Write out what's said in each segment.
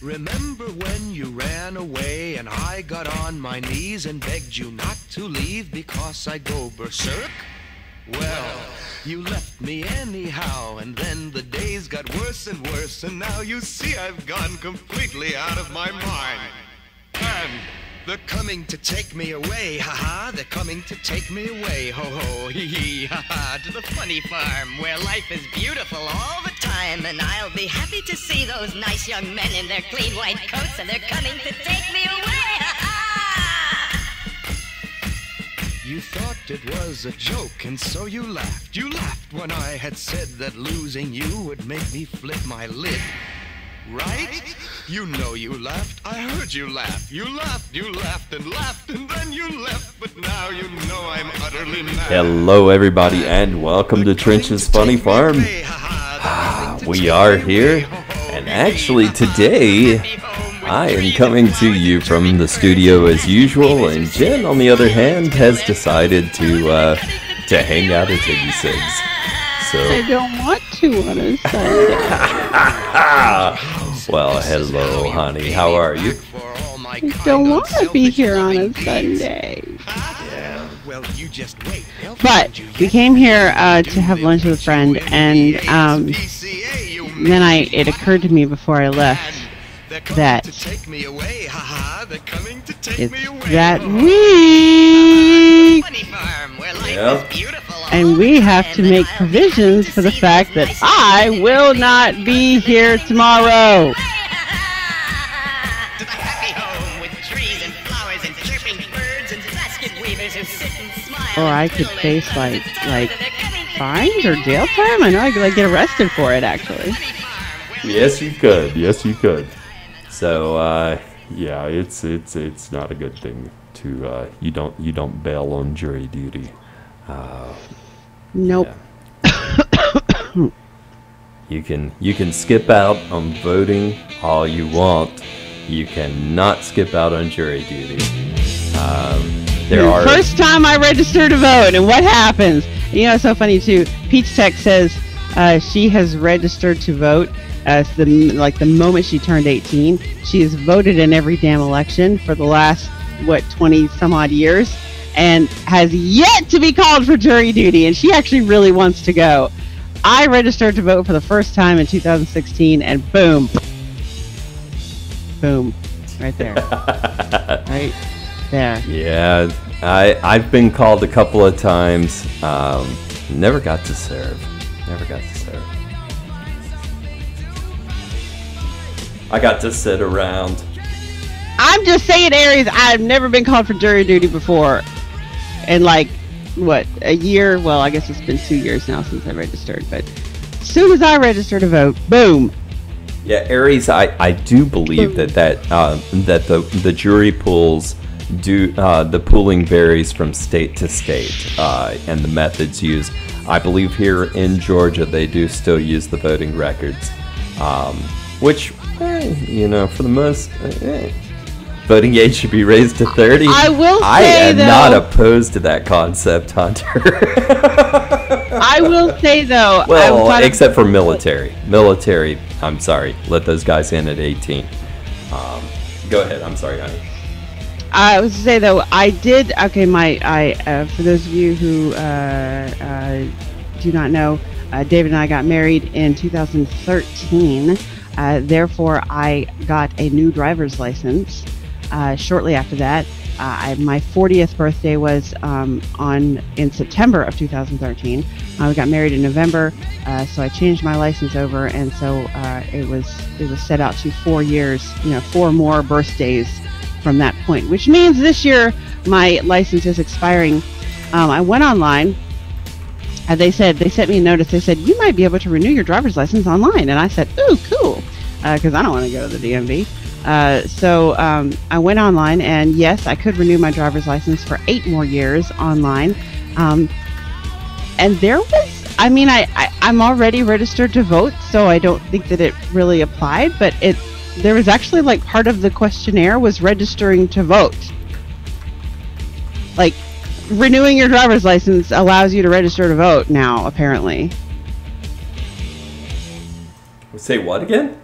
Remember when you ran away and I got on my knees and begged you not to leave because I'd go berserk? Well, you left me anyhow, and then the days got worse and worse, and now you see I've gone completely out of my mind. And they're coming to take me away, ha-ha, they're coming to take me away, ho-ho, hee-hee, ha-ha, to the funny farm where life is beautiful all the time, and I'll be happy to see those nice young men in their clean white coats, and they're coming to take me away, ha-ha! You thought it was a joke, and so you laughed. You laughed when I had said that losing you would make me flip my lid. Right? You know you laughed. I heard you laugh. You laughed, and then you left. But now you know I'm utterly mad. Hello, everybody, and welcome to Trench's Funny Farm. We are here, and actually today I am coming to you from the studio as usual, and Jen, on the other hand, has decided to hang out at Iggy Sig's. So I don't want to on a Sunday. Well, hello, honey. How are you? I don't want to be here on a Sunday. Yeah. But we came here to have lunch with a friend, and then it occurred to me before I left that it's that week, Yep. and we have to make provisions for the fact that I will not be here tomorrow. Or I could face like fines or jail time. I know I could like get arrested for it actually. Yes, you could. Yes, you could. So, yeah, it's not a good thing to you don't bail on jury duty. Nope. Yeah. You can skip out on voting all you want. You cannot skip out on jury duty. First time I registered to vote, and what happens? You know, it's so funny too. Peach Tech says she has registered to vote. The moment she turned 18, she has voted in every damn election for the last 20 some odd years, and has yet to be called for jury duty. And she actually really wants to go. I registered to vote for the first time in 2016, and boom, right there, right there. Yeah, I've been called a couple of times. Never got to serve. I got to sit around. I'm just saying, Aries, I've never been called for jury duty before. And a year? Well, I guess it's been 2 years now since I registered. But as soon as I register to vote, boom. Yeah, Aries, I do believe that the jury pools the pooling varies from state to state, and the methods used. I believe here in Georgia they do still use the voting records, which, for the most, voting age should be raised to 30. I will say, I am not opposed to that concept, Hunter. I will say, though... Well, except for military. Military, I'm sorry, let those guys in at 18. Go ahead, I'm sorry, honey. I was to say, though, I did... Okay, for those of you who do not know, David and I got married in 2013. Therefore, I got a new driver's license shortly after that. My 40th birthday was in September of 2013. We got married in November, so I changed my license over, and so it was set out to 4 years, 4 more birthdays from that point, which means this year my license is expiring. I went online. They sent me a notice. They said, you might be able to renew your driver's license online. And I said, ooh, cool, because I don't want to go to the DMV. So I went online, and yes, I could renew my driver's license for 8 more years online. And there was, I'm already registered to vote, so I don't think that it really applied, but there was actually part of the questionnaire was registering to vote. Renewing your driver's license allows you to register to vote now, apparently. Say what again?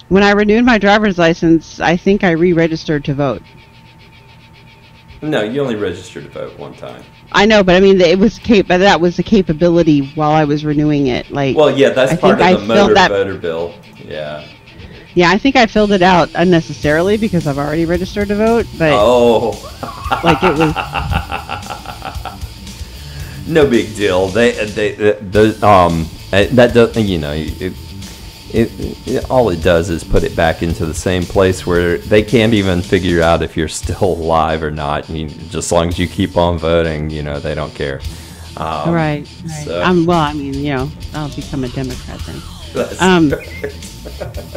When I renewed my driver's license, I think I re-registered to vote. No, you only registered to vote one time. I know, but I mean, but that was the capability while I was renewing it. Like, well, yeah, that's I part think of the voter bill. Yeah. Yeah, I think I filled it out unnecessarily because I've already registered to vote. But like it was no big deal. That does, you know, it all it does is put it back into the same place where they can't even figure out if you're still alive or not. I mean, just as long as you keep on voting, you know, they don't care. Right. So. Well, I mean, you know, I'll become a Democrat then. That's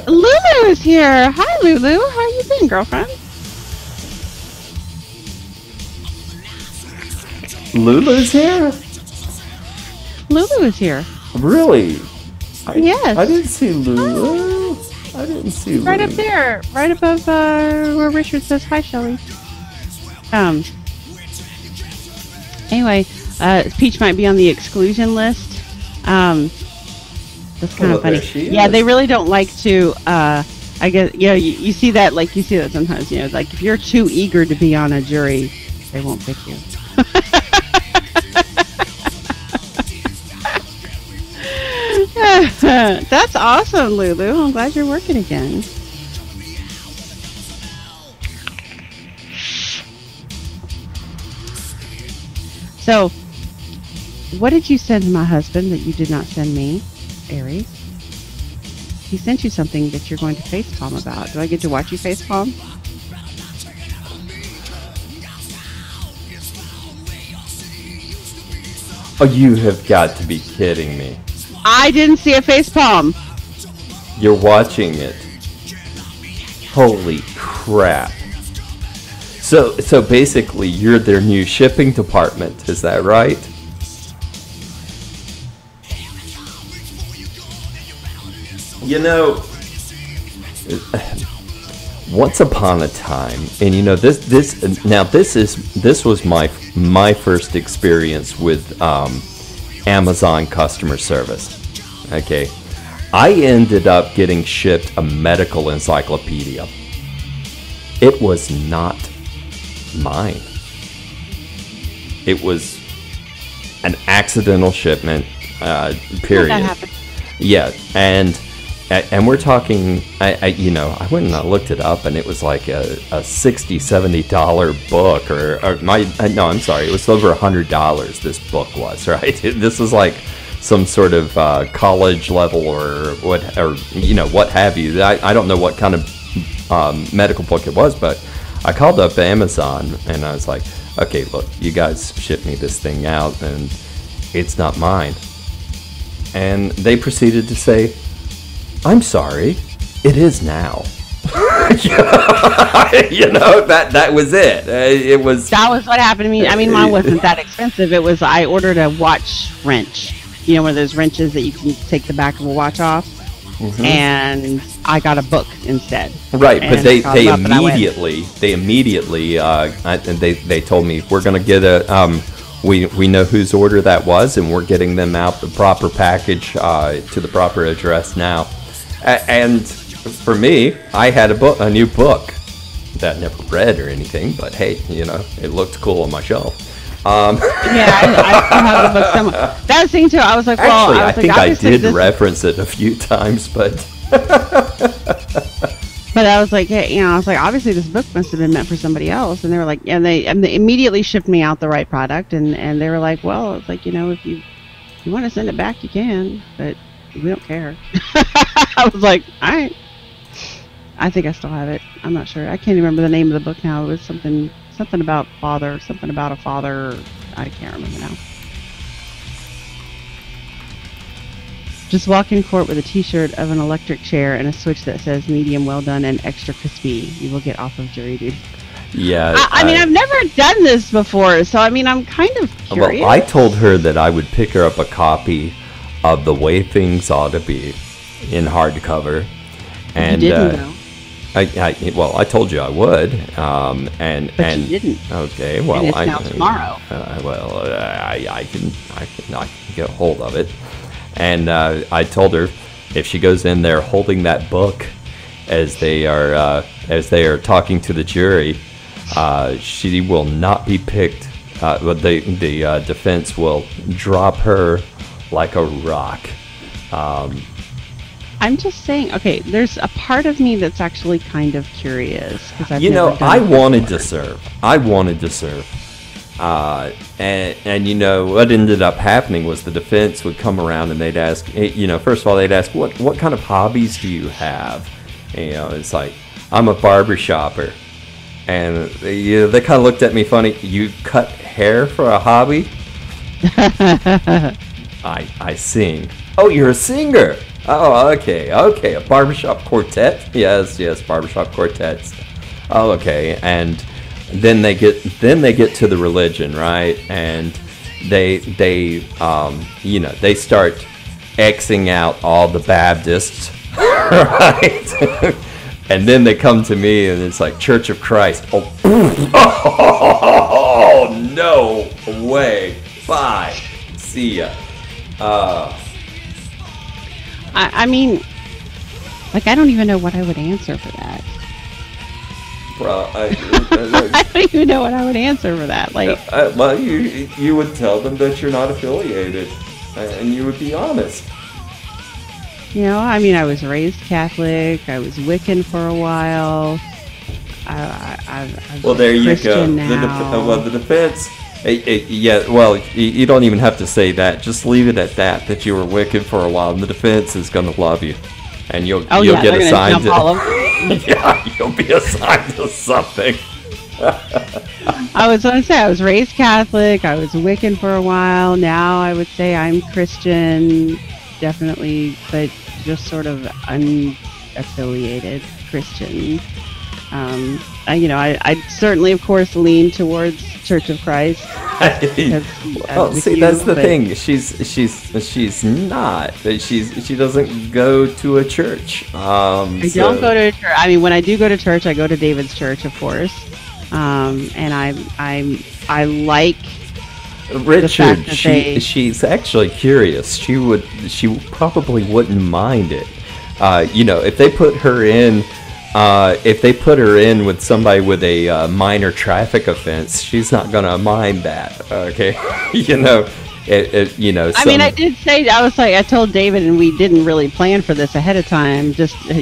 Lulu is here. Hi, Lulu. How you been, girlfriend? Lulu's here? Lulu is here. Really? Yes. I didn't see Lulu. I didn't see Lulu. Right up there. Right above where Richard says hi, Shelly. Anyway, Peach might be on the exclusion list. That's kind of funny. Yeah, they really don't like to, I guess, you know, you see that, like, you see that sometimes, you know, like, if you're too eager to be on a jury, they won't pick you. That's awesome, Lulu. I'm glad you're working again. So, what did you send my husband that you did not send me, Aries? He sent you something that you're going to facepalm about. Do I get to watch you facepalm? Oh, you have got to be kidding me. I didn't see a facepalm. You're watching it. Holy crap. So basically, you're their new shipping department. Is that right? You know, once upon a time, and you know this was my first experience with Amazon customer service. Okay, I ended up getting shipped a medical encyclopedia. It was not mine. It was an accidental shipment. Period. That happened. Yeah, and we're talking, I went and I looked it up, and it was like a $60-$70 book, I'm sorry, it was over $100. This book was, right? This was like some sort of college level or what have you. I don't know what kind of medical book it was, but I called up Amazon and I was like, okay, look, you guys ship me this thing out, and it's not mine. And they proceeded to say, I'm sorry, it is now. That was it. That was what happened to me. I mean, mine wasn't that expensive. It was, I ordered a watch wrench. You know, one of those wrenches that you can take the back of a watch off. Mm-hmm. And I got a book instead. Right, but they immediately they told me, we're going to get a we know whose order that was, and we're getting them out the proper package to the proper address now. And for me, I had a new book that I never read or anything, but hey, you know, it looked cool on my shelf. Yeah, I still have the book somewhere. That thing too. I was like, well, actually, I think I did reference it a few times, but but I was like, hey, you know, I was like, obviously this book must have been meant for somebody else. And they were like, and they immediately shipped me out the right product, and they were like, well, it's like, you know, if you want to send it back, you can, but we don't care. I was like, all right. I think I still have it. I'm not sure. I can't remember the name of the book now. It was something about father, something about a father. I can't remember now. Just walk in court with a t-shirt of an electric chair and a switch that says medium well done and extra crispy. You will get off of jury duty. Yeah. I mean, I've never done this before, so I mean, I'm kind of curious. Well, I told her that I would pick her up a copy of The Way Things Ought to Be in hardcover. And you didn't know. I told you I would, and you didn't. Okay, well, and it's now tomorrow. I can get a hold of it, and I told her if she goes in there holding that book as they are talking to the jury. She will not be picked. But the defense will drop her like a rock. I'm just saying, okay, there's a part of me that's actually kind of curious. I wanted to serve. And what ended up happening was the defense would come around and they'd ask, first of all, they'd ask, what kind of hobbies do you have? It's like, I'm a barber shopper. And they kind of looked at me funny. You cut hair for a hobby? I sing. Oh, you're a singer. Oh, okay. A barbershop quartet? Yes, barbershop quartets. Oh, okay. And then they get to the religion, right? And they start Xing out all the Baptists, right? And then they come to me and it's like Church of Christ. Oh no way. Bye. See ya. I mean, like, I don't even know what I would answer for that. Bro, I don't even know what I would answer for that. Like, well, you would tell them that you're not affiliated, and you would be honest. I mean, I was raised Catholic. I was Wiccan for a while. Well, there you go. The defense. You don't even have to say that. Just leave it at that you were Wiccan for a while, and the defense is going to love you, and you'll get assigned to. Yeah, you'll be assigned to something. I was going to say I was raised Catholic. I was Wiccan for a while. Now I would say I'm Christian. Definitely, but just sort of unaffiliated Christian. I certainly, of course, lean towards Church of Christ. That's the thing. She's not. She doesn't go to a church. I don't go to church. I mean, when I do go to church, I go to David's church, of course. And I like. Richard, she's actually curious. She probably wouldn't mind it. If they put her in, with somebody with a minor traffic offense, she's not gonna mind that. Okay, I mean, I did say, I told David, and we didn't really plan for this ahead of time. Just so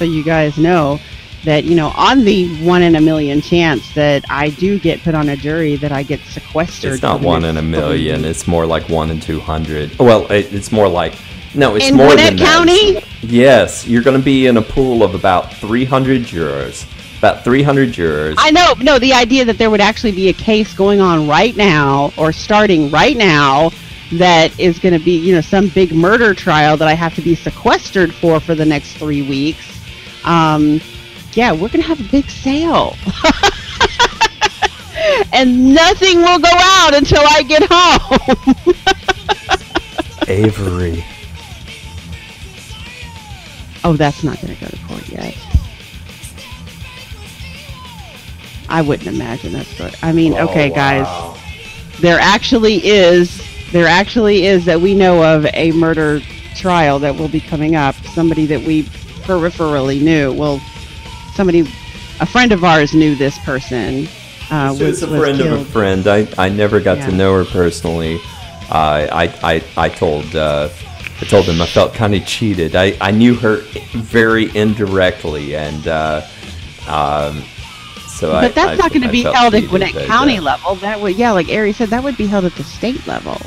you guys know. That, on the 1 in a million chance that I do get put on a jury, that I get sequestered. It's not 1 in a million. It's more like 1 in 200. Well, it's more like, no, it's in more Gwinnett than County? That. Yes, you're going to be in a pool of about 300 jurors. I know. No, the idea that there would actually be a case going on right now, or starting right now, that is going to be, some big murder trial that I have to be sequestered for the next 3 weeks. Yeah, we're going to have a big sale. And nothing will go out until I get home. Avery. Oh, that's not going to go to court yet. I wouldn't imagine that's good. I mean, okay, guys. There actually is that we know of a murder trial that will be coming up. Somebody that we peripherally knew. Well, a friend of ours knew this person. Was a friend killed. Of a friend. I never got to know her personally. I told him I felt kind of cheated. I knew her very indirectly, and so but that's not going to be held at Gwinnett County level. That would, like Ari said, that would be held at the state level.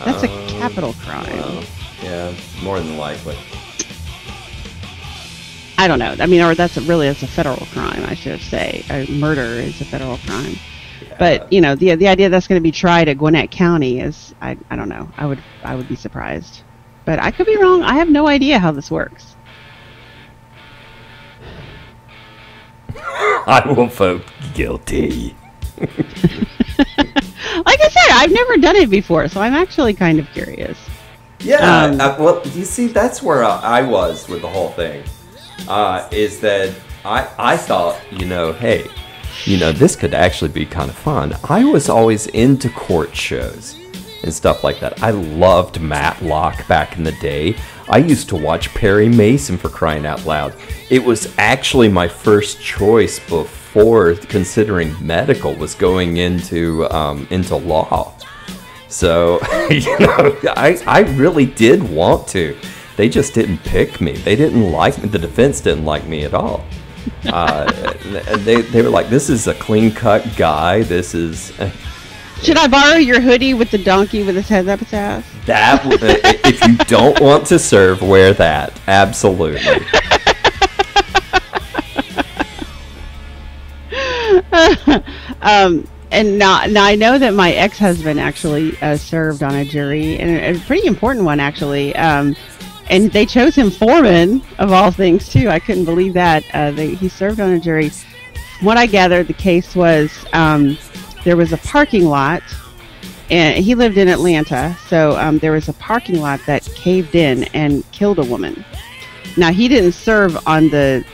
That's a capital crime. Yeah, more than likely. I don't know. I mean, or that's a federal crime, I should say. Murder is a federal crime. Yeah. But the idea that's going to be tried at Gwinnett County is, I don't know. I would be surprised, but I could be wrong. I have no idea how this works. I will vote guilty. Like I said, I've never done it before, so I'm actually kind of curious. Yeah. Well, you see, that's where I was with the whole thing. Is that I thought, hey, this could actually be kind of fun. I was always into court shows and stuff like that. I loved Matlock back in the day. I used to watch Perry Mason, for crying out loud. It was actually my first choice before considering medical was going into law. So, I really did want to. They just didn't pick me. They didn't like me. The defense didn't like me at all. They were like, this is a clean-cut guy. This is... Should I borrow your hoodie with the donkey with his head up his ass? That, if you don't want to serve, wear that. Absolutely. And now I know that my ex-husband actually served on a jury, and a pretty important one, actually. And they chose him foreman, of all things, too. I couldn't believe that. He served on a jury. From what I gathered, the case was there was a parking lot, and he lived in Atlanta, so there was a parking lot that caved in and killed a woman. Now, he didn't serve on the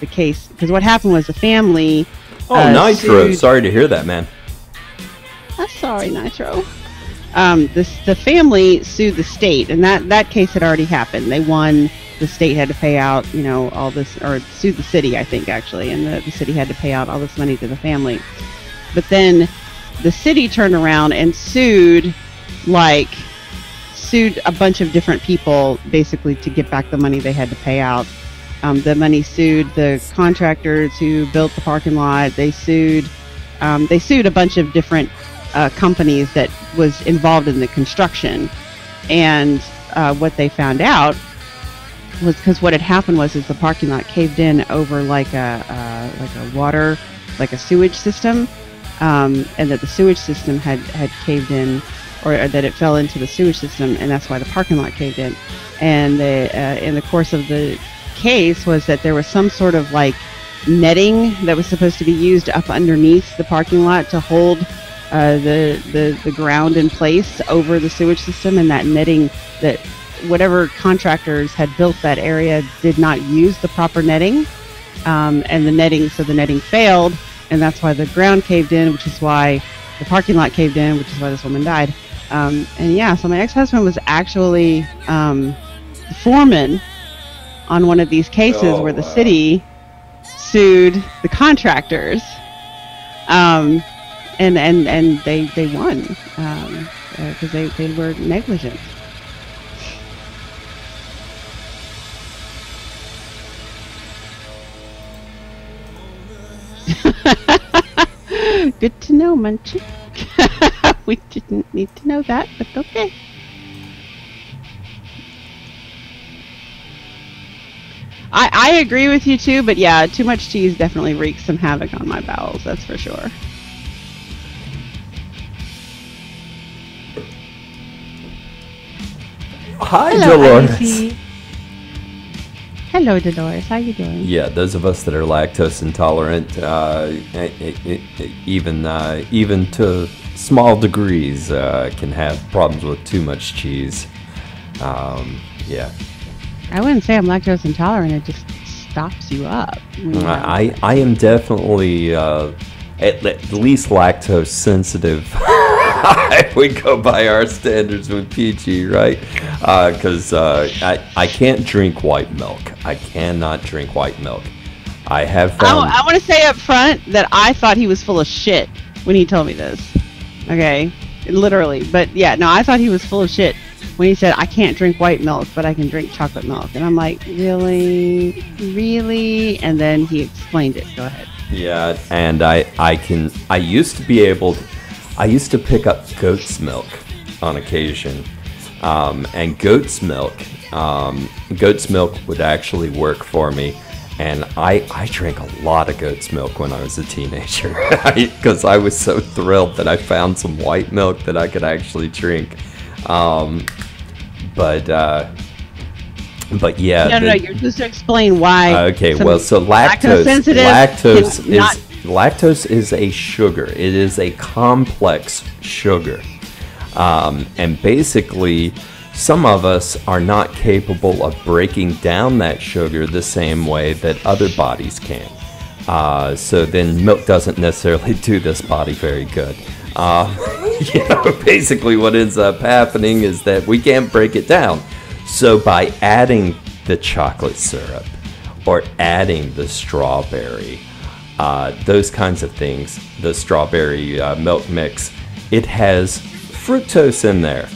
case, because what happened was the family... Oh, Nitro. Sorry to hear that, man. I'm sorry, Nitro. The family sued the state, and that case had already happened. They won. The state had to pay out, all this, or sued the city, I think, actually, and the city had to pay out all this money to the family. But then the city turned around and sued a bunch of different people, basically, to get back the money they had to pay out. The money sued the contractors who built the parking lot. They sued a bunch of different companies that was involved in the construction. And what they found out was, because what had happened was the parking lot caved in over like a sewage system, and that the sewage system had caved in, or that it fell into the sewage system, and that's why the parking lot caved in. And in the course of the case was that there was some sort of like netting that was supposed to be used up underneath the parking lot to hold the ground in place over the sewage system, and that netting, that whatever contractors had built that area did not use the proper netting, and the netting failed, and that's why the ground caved in, which is why the parking lot caved in, which is why this woman died. So my ex-husband was actually the foreman on one of these cases where the city sued the contractors, and they won because they were negligent. Good to know, Munchie. We didn't need to know that, but okay. I agree with you too, but yeah, too much cheese definitely wreaks some havoc on my bowels, that's for sure. Hi, Hello, Dolores. Ivy. Hello, Dolores. How you doing? Yeah, those of us that are lactose intolerant, even to small degrees, can have problems with too much cheese. Yeah. I wouldn't say I'm lactose intolerant. It just stops you up. I am definitely at least lactose sensitive. We go by our standards with PG, right? Because I can't drink white milk. I cannot drink white milk. I have found... I want to say up front that I thought he was full of shit when he told me this. Okay? Literally. But yeah, no, I thought he was full of shit when he said, I can't drink white milk, but I can drink chocolate milk. And I'm like, really? Really? And then he explained it. Go ahead. Yeah, and I used to pick up goat's milk on occasion. And goat's milk would actually work for me. And I drank a lot of goat's milk when I was a teenager because I was so thrilled that I found some white milk that I could actually drink. But yeah. No, you're just to explain why. Okay, well, so lactose is a sugar. It is a complex sugar. And basically, some of us are not capable of breaking down that sugar the same way that other bodies can. So then milk doesn't necessarily do this body very good. Basically what ends up happening is that we can't break it down. So by adding the chocolate syrup or adding the strawberry, those kinds of things, the strawberry milk mix, it has fructose in there.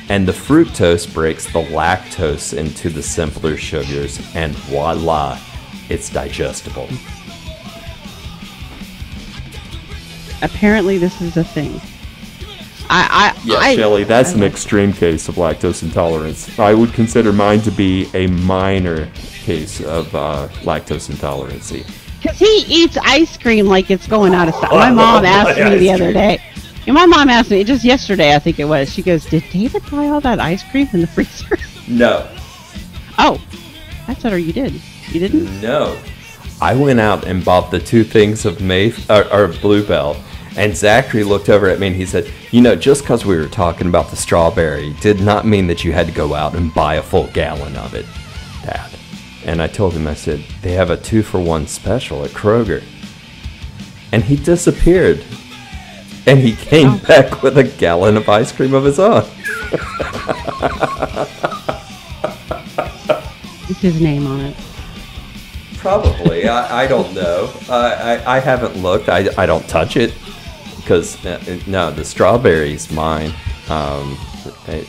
And the fructose breaks the lactose into the simpler sugars, and voila, it's digestible. Apparently, this is a thing. Shelley, that's an extreme case of lactose intolerance. I would consider mine to be a minor case of lactose intolerance. Because he eats ice cream like it's going out of style. My mom asked me the other day. And my mom asked me just yesterday, I think it was. She goes, "Did David buy all that ice cream in the freezer?" No. Oh, I told her you did. You didn't? No. I went out and bought the 2 things of Bluebell, and Zachary looked over at me and he said, just because we were talking about the strawberry did not mean that you had to go out and buy a full gallon of it, Dad. And I told him, I said, they have a 2-for-1 special at Kroger. And he disappeared. And he came back with a gallon of ice cream of his own. Is his name on it? Probably. I don't know. I haven't looked. I don't touch it. Because, no, the strawberry's mine. So.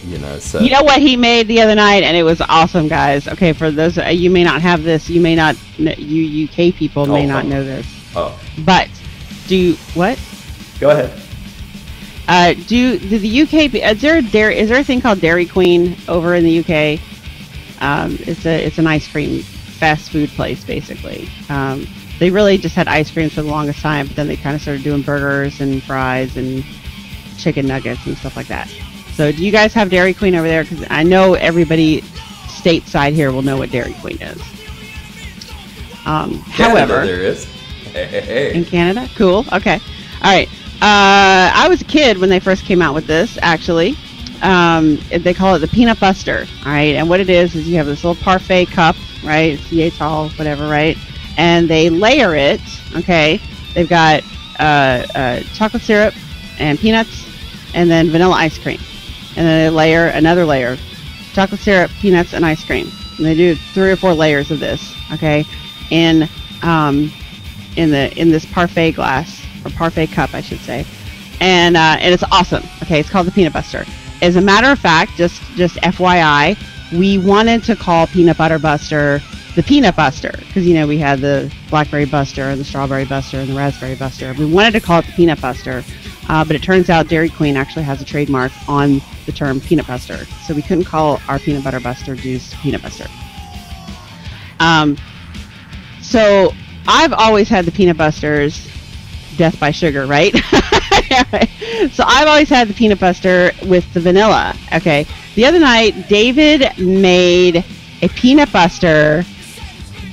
You know what he made the other night? And it was awesome, guys. Okay, for those, you may not have this. You may not, you UK people may not know this. Oh. But, what? Go ahead. Do the UK? Is there a thing called Dairy Queen over in the UK? It's an ice cream fast food place basically. They really just had ice cream for the longest time, but then they kind of started doing burgers and fries and chicken nuggets and stuff like that. So do you guys have Dairy Queen over there? Because I know everybody stateside here will know what Dairy Queen is. However, there is. Hey. In Canada, cool. Okay, all right. I was a kid when they first came out with this, actually. They call it the Peanut Buster, all right? And what it is you have this little parfait cup, right? CA tall, whatever, right? And they layer it, okay? They've got chocolate syrup and peanuts and then vanilla ice cream. And then they layer another layer, chocolate syrup, peanuts, and ice cream. And they do 3 or 4 layers of this, okay? In this parfait glass. Or parfait cup, I should say, and it's awesome. Okay, it's called the Peanut Buster. As a matter of fact, just FYI, we wanted to call Peanut Butter Buster the Peanut Buster because we had the Blackberry Buster and the Strawberry Buster and the Raspberry Buster. We wanted to call it the Peanut Buster, but it turns out Dairy Queen actually has a trademark on the term Peanut Buster, so we couldn't call our Peanut Butter Buster juice Peanut Buster. So I've always had the Peanut Busters. Death by sugar, right? So I've always had the Peanut Buster with the vanilla. Okay. The other night, David made a Peanut Buster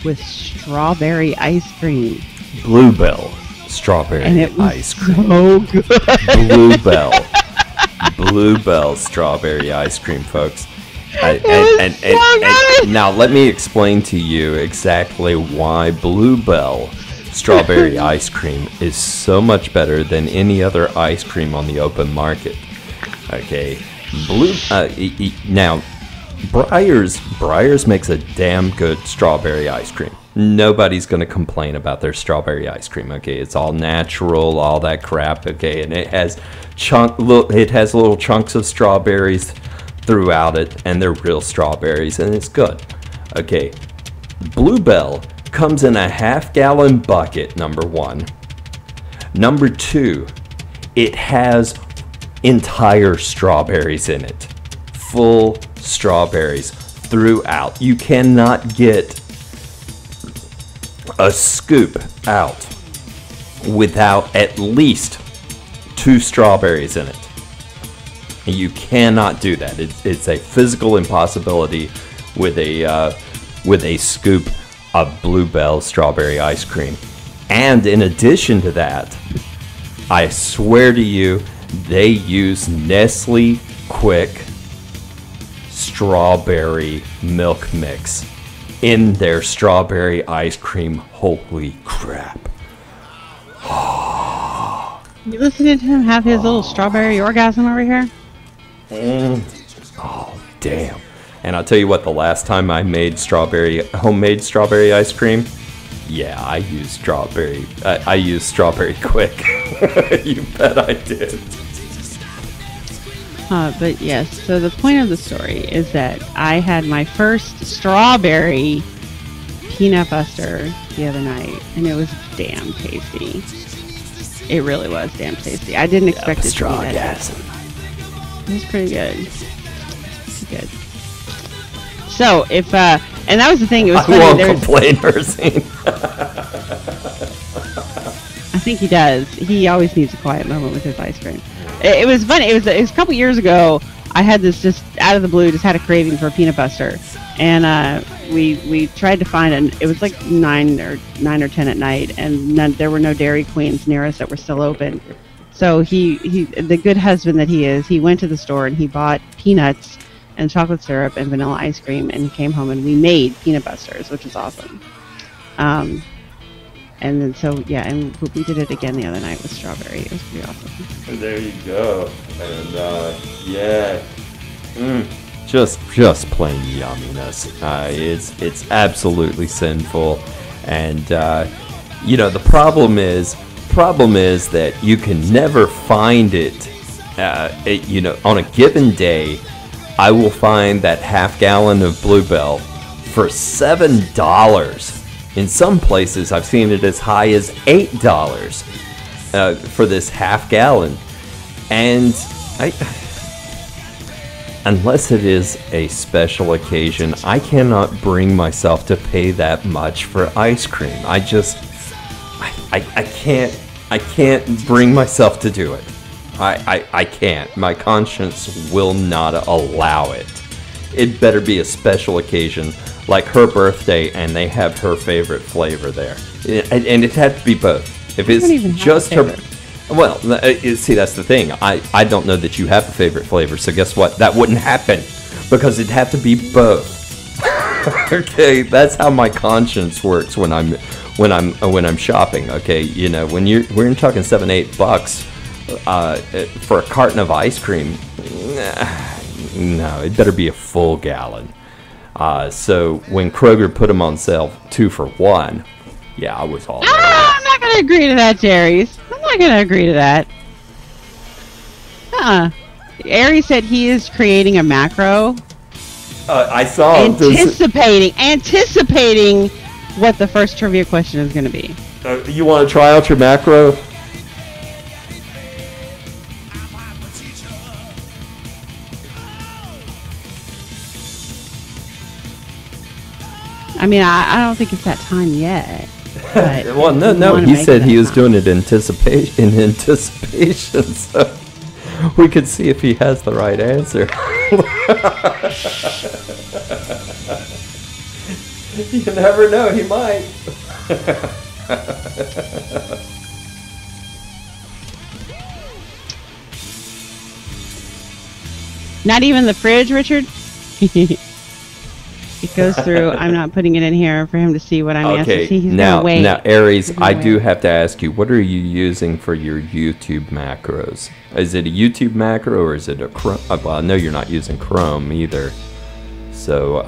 with strawberry ice cream. Bluebell strawberry and it was ice cream. So good. Bluebell strawberry ice cream, folks. And now let me explain to you exactly why Bluebell strawberry ice cream is so much better than any other ice cream on the open market. Okay, now Breyers makes a damn good strawberry ice cream. Nobody's gonna complain about their strawberry ice cream. Okay, it's all natural, all that crap. Okay, and it has little chunks of strawberries throughout it, and they're real strawberries, and it's good. Okay, Bluebell comes in a half-gallon bucket, number 1. Number 2, it has entire strawberries in it. Full strawberries throughout. You cannot get a scoop out without at least 2 strawberries in it. You cannot do that. It's a physical impossibility with a scoop of Bluebell strawberry ice cream. And in addition to that, I swear to you, they use Nestle Quick strawberry milk mix in their strawberry ice cream. Holy crap. You listening to him have his little strawberry orgasm over here? Oh, damn. And I'll tell you what, the last time I made homemade strawberry ice cream, yeah, I used strawberry quick. You bet I did. But yes, so the point of the story is that I had my first strawberry peanut butter the other night, and it was damn tasty. It really was damn tasty. I didn't expect it to be that tasty. It was pretty good. Pretty good. So if and that was the thing. It was I funny. won't complain, Mercy. I think he does. He always needs a quiet moment with his ice cream. It was funny. It was a couple years ago. I had this just out of the blue, just had a craving for peanut butter, and we tried to find it was like 9 or 10 at night, and there were no Dairy Queens near us that were still open. So he the good husband that he is, he went to the store and he bought peanuts and chocolate syrup and vanilla ice cream, and he came home and we made peanut busters, which was awesome. And then and we did it again the other night with strawberry. It was pretty awesome. There you go. And Just plain yumminess. It's absolutely sinful, and the problem is that you can never find it. On a given day, I will find that half gallon of Bluebell for $7. In some places, I've seen it as high as $8 for this half gallon, and unless it is a special occasion, I cannot bring myself to pay that much for ice cream. I can't bring myself to do it. I can't. My conscience will not allow it. It better be a special occasion, like her birthday, and they have her favorite flavor there. And it had to be both. If it's just her... Well, see, that's the thing. I don't know that you have a favorite flavor, so guess what? That wouldn't happen, because it'd have to be both. Okay, that's how my conscience works when I'm shopping. Okay, when you're talking $7-8 for a carton of ice cream, no, it better be a full gallon. So when Kroger put them on sale 2 for $1, yeah, I was all. I'm not gonna agree to that, Jerry's. I'm not gonna agree to that. Ari said he is creating a macro. I saw anticipating what the first trivia question is going to be. You want to try out your macro? I mean, I don't think it's that time yet. But well, no. He said he was doing it in anticipation, so we could see if he has the right answer. You never know, he might. Not even the fridge, Richard? It goes through. I'm not putting it in here for him to see what I'm asking. See, now, Aries, I do have to ask you, what are you using for your YouTube macros? Is it a YouTube macro or is it a Chrome? Well, I know you're not using Chrome either. So,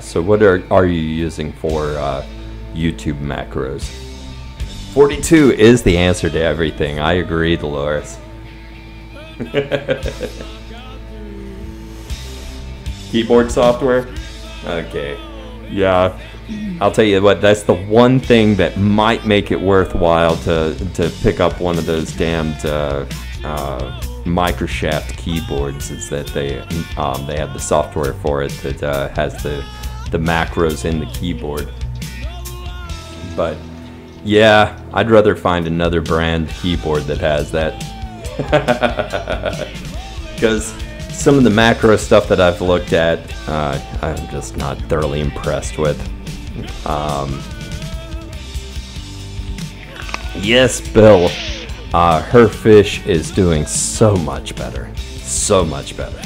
so what are you using for YouTube macros? 42 is the answer to everything. I agree, Dolores. Keyboard software? Okay. Yeah. I'll tell you what, that's the one thing that might make it worthwhile to pick up one of those damned microshaft keyboards, is that they have the software for it that has the macros in the keyboard. But yeah, I'd rather find another brand keyboard that has that. Because some of the macro stuff that I've looked at, I'm just not thoroughly impressed with. Yes, Bill. Her fish is doing so much better. So much better.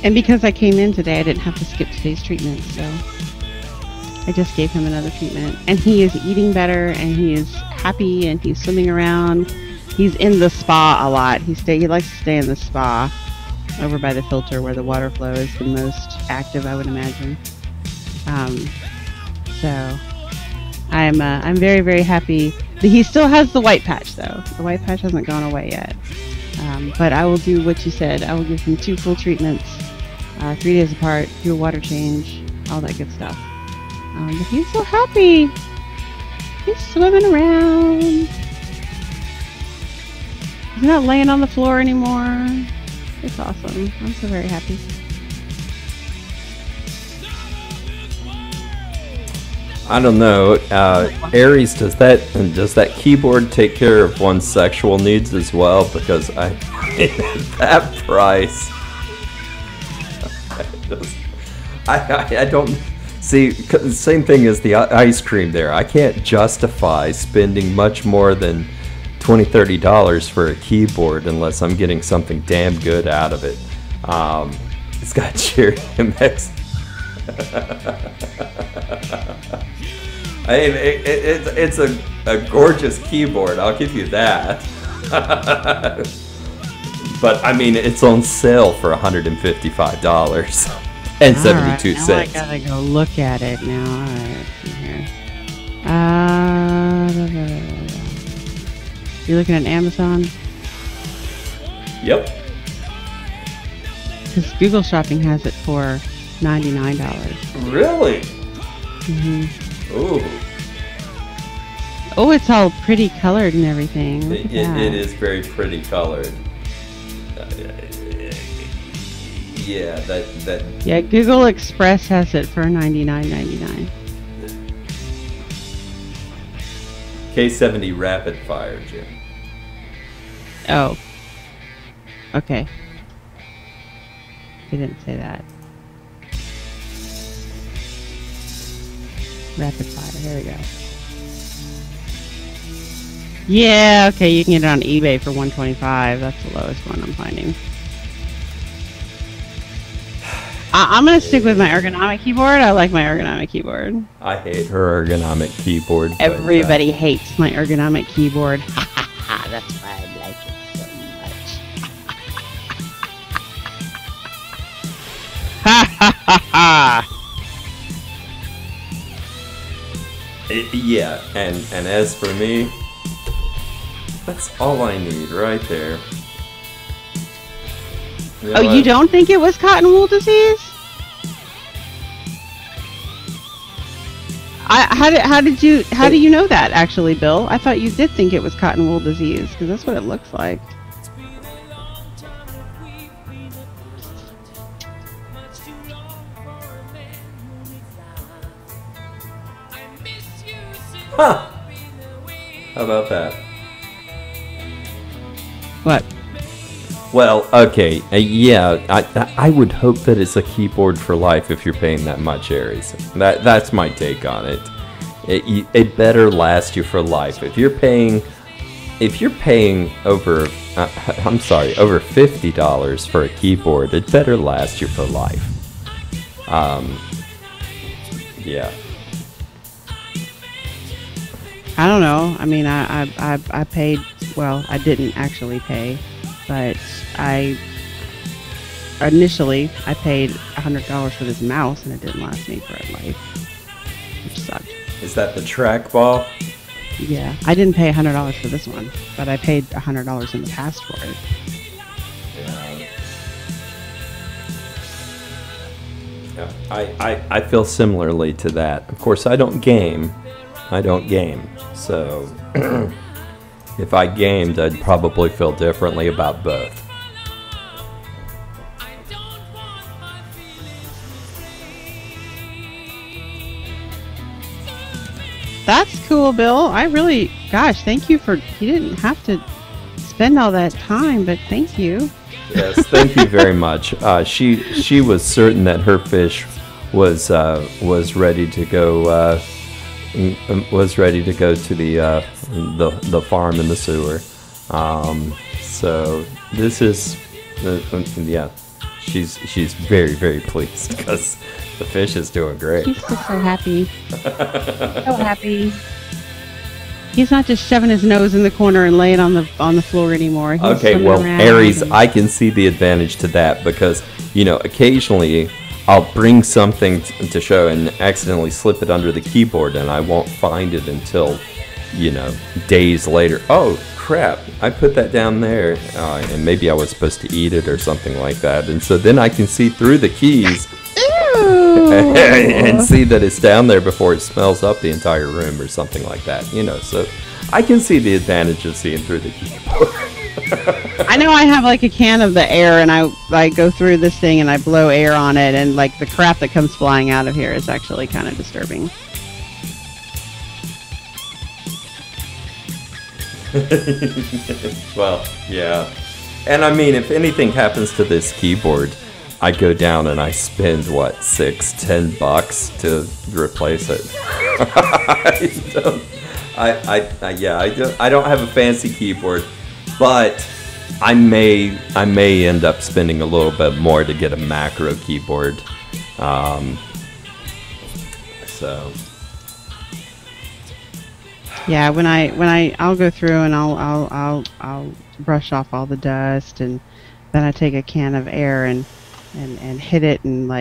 And because I came in today, I didn't have to skip today's treatment, so I just gave him another treatment. And he is eating better, and he is happy, and he's swimming around. He's in the spa a lot. He likes to stay in the spa. over by the filter where the water flow is the most active, I would imagine. So I'm very, very happy. He still has the white patch though. The white patch hasn't gone away yet. But I will do what you said. I will give him 2 full treatments, 3 days apart, do a water change, all that good stuff. But he's so happy. He's swimming around. He's not laying on the floor anymore. It's awesome. I'm so very happy. I don't know, Aries, does that keyboard take care of one's sexual needs as well? Because at that price, I don't see. Same thing as the ice cream there. I can't justify spending much more than $20-$30 for a keyboard unless I'm getting something damn good out of it. It's got Cherry MX. I mean, it's a gorgeous keyboard, I'll give you that. But I mean, it's on sale for $155.72. Now I gotta go look at it now. All right, let's see here. You're looking at Amazon? Yep. Because Google Shopping has it for $99. Really? Mm-hmm. Ooh. Oh, it's all pretty colored and everything. It is very pretty colored. Yeah, that. Yeah, Google Express has it for $99.99. K70 Rapid Fire, Jim. Oh. Okay. They didn't say that. Rapid fire. Here we go. Yeah, okay, you can get it on eBay for $125. That's the lowest one I'm finding. I'm gonna stick with my ergonomic keyboard. I like my ergonomic keyboard. I hate her ergonomic keyboard. Everybody hates my ergonomic keyboard. That's why I like it so much. Ha ha ha ha! Yeah, and as for me, that's all I need right there. You know You don't think it was cotton wool disease? How do you know that actually, Bill? I thought you did think it was cotton wool disease because that's what it looks like. Huh. How about that? What? Well, okay, yeah, I would hope that it's a keyboard for life if you're paying that much, Aries. That's my take on it. It better last you for life. If you're paying over over $50 for a keyboard, it better last you for life. Yeah. I don't know. I mean, I paid. Well, I didn't actually pay, but initially I paid $100 for this mouse, and it didn't last me for life, which sucked. Is that the trackball? Yeah, I didn't pay $100 for this one, but I paid $100 in the past for it. Yeah. I feel similarly to that. Of course, I don't game. So if I gamed, I'd probably feel differently about both. That's cool, Bill. Gosh, thank you for. You didn't have to spend all that time, but thank you. Yes, thank you very much. She was certain that her fish was ready to go. Was ready to go to the farm in the sewer. So this is yeah. She's very, very pleased because the fish is doing great. She's just so happy. So happy. He's not just shoving his nose in the corner and laying on the floor anymore. He's Okay, swimming well, around Aries, and- I can see the advantage to that because, occasionally I'll bring something to show and accidentally slip it under the keyboard and I won't find it until, days later. Oh, crap, I put that down there and maybe I was supposed to eat it or something like that. And so then I can see through the keys and see that it's down there before it smells up the entire room or something like that. So I can see the advantage of seeing through the keyboard. I know I have like a can of the air, and I go through this thing and I blow air on it, and like the crap that comes flying out of here is actually kind of disturbing. Well, yeah. And I mean, if anything happens to this keyboard, I go down and I spend $6-10 to replace it. I don't have a fancy keyboard, but I may end up spending a little bit more to get a macro keyboard. So Yeah, when I'll go through and I'll brush off all the dust, and then I take a can of air and hit it, and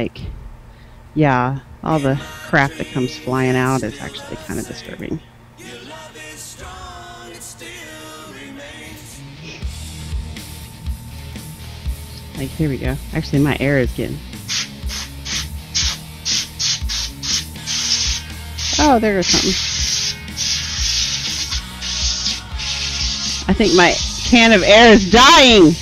all the crap that comes flying out is actually kind of disturbing. Like, here we go. Actually, my air is getting... Oh, there goes something. I think my can of air is dying!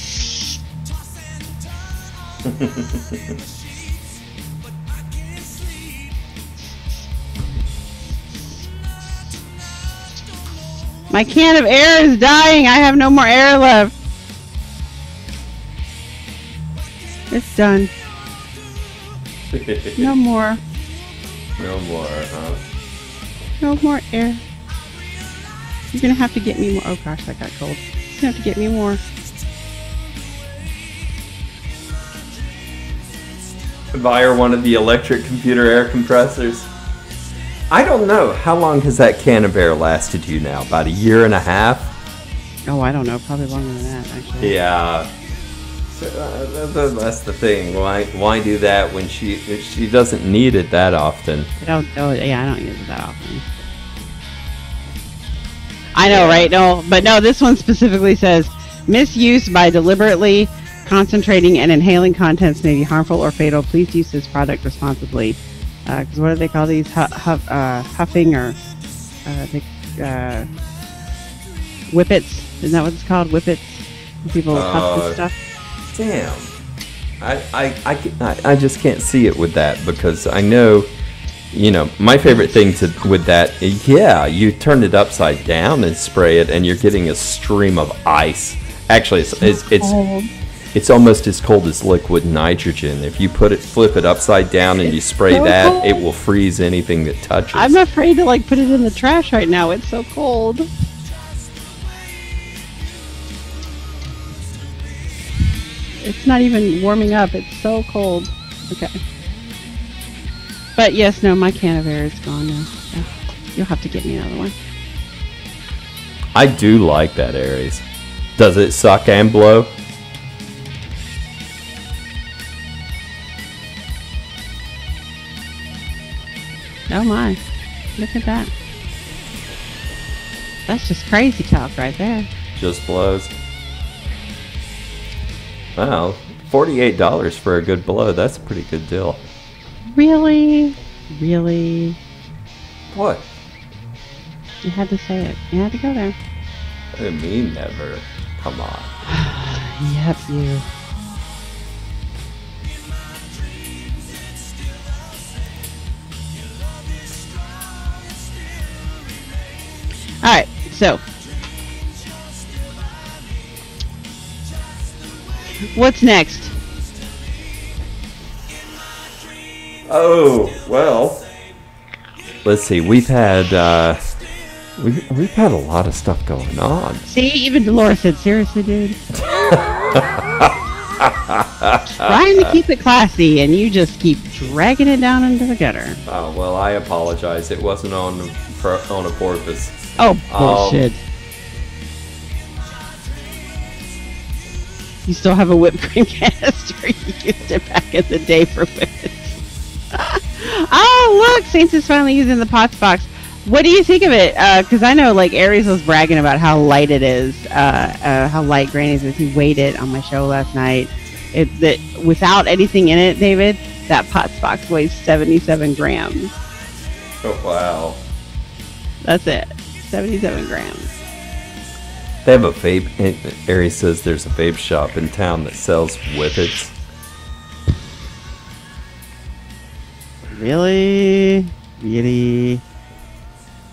My can of air is dying! I have no more air left! It's done. No more. no more, huh? No more air. You're gonna have to get me more. Oh gosh, that got cold. You're gonna have to get me more. Buy her one of the electric computer air compressors. I don't know. How long has that can of air lasted you now? About a year and a half? Oh, I don't know. Probably longer than that, actually. Yeah. So, that's the thing. Why do that when she doesn't need it that often? I don't use it that often. I know, right? No, but no, this one specifically says misuse by deliberately concentrating and inhaling contents may be harmful or fatal. Please use this product responsibly. Because what do they call these? Huffing or whippets? Isn't that what it's called? Whippets? When people huff this stuff. Damn. I just can't see it with that because I know, my favorite thing with that, you turn it upside down and spray it and you're getting a stream of ice. Actually, it's almost as cold as liquid nitrogen. If you flip it upside down and you spray that, cold. It will freeze anything that touches. I'm afraid to put it in the trash right now. It's so cold. It's not even warming up. It's so cold. Okay. But yes, no, my can of air is gone now. So you'll have to get me another one. I do like that, Aries. Does it suck and blow? Oh my. Look at that. That's just crazy talk right there. Just blows. Wow, $48 for a good blow. That's a pretty good deal. Really? Really? What? You had to say it. You had to go there. I didn't mean never. Come on. Yep, you. Alright, so. What's next? Oh, well. Let's see. We've had we've had a lot of stuff going on. See, even Dolores said, seriously, dude. Trying to keep it classy, and you just keep dragging it down into the gutter. Oh, well, I apologize. It wasn't on a purpose. Oh, bullshit. You still have a whipped cream canister. You used it back in the day for whippets. Oh, look, Saints is finally using the POTS box. What do you think of it? Because I know, like, Aries was bragging about how light it is, how light Granny's is. He weighed it on my show last night. Without anything in it, David, that POTS box weighs 77 grams. Oh, wow. That's it. 77 grams. They have a vape. Aries says there's a vape shop in town that sells whippets. Really? Really?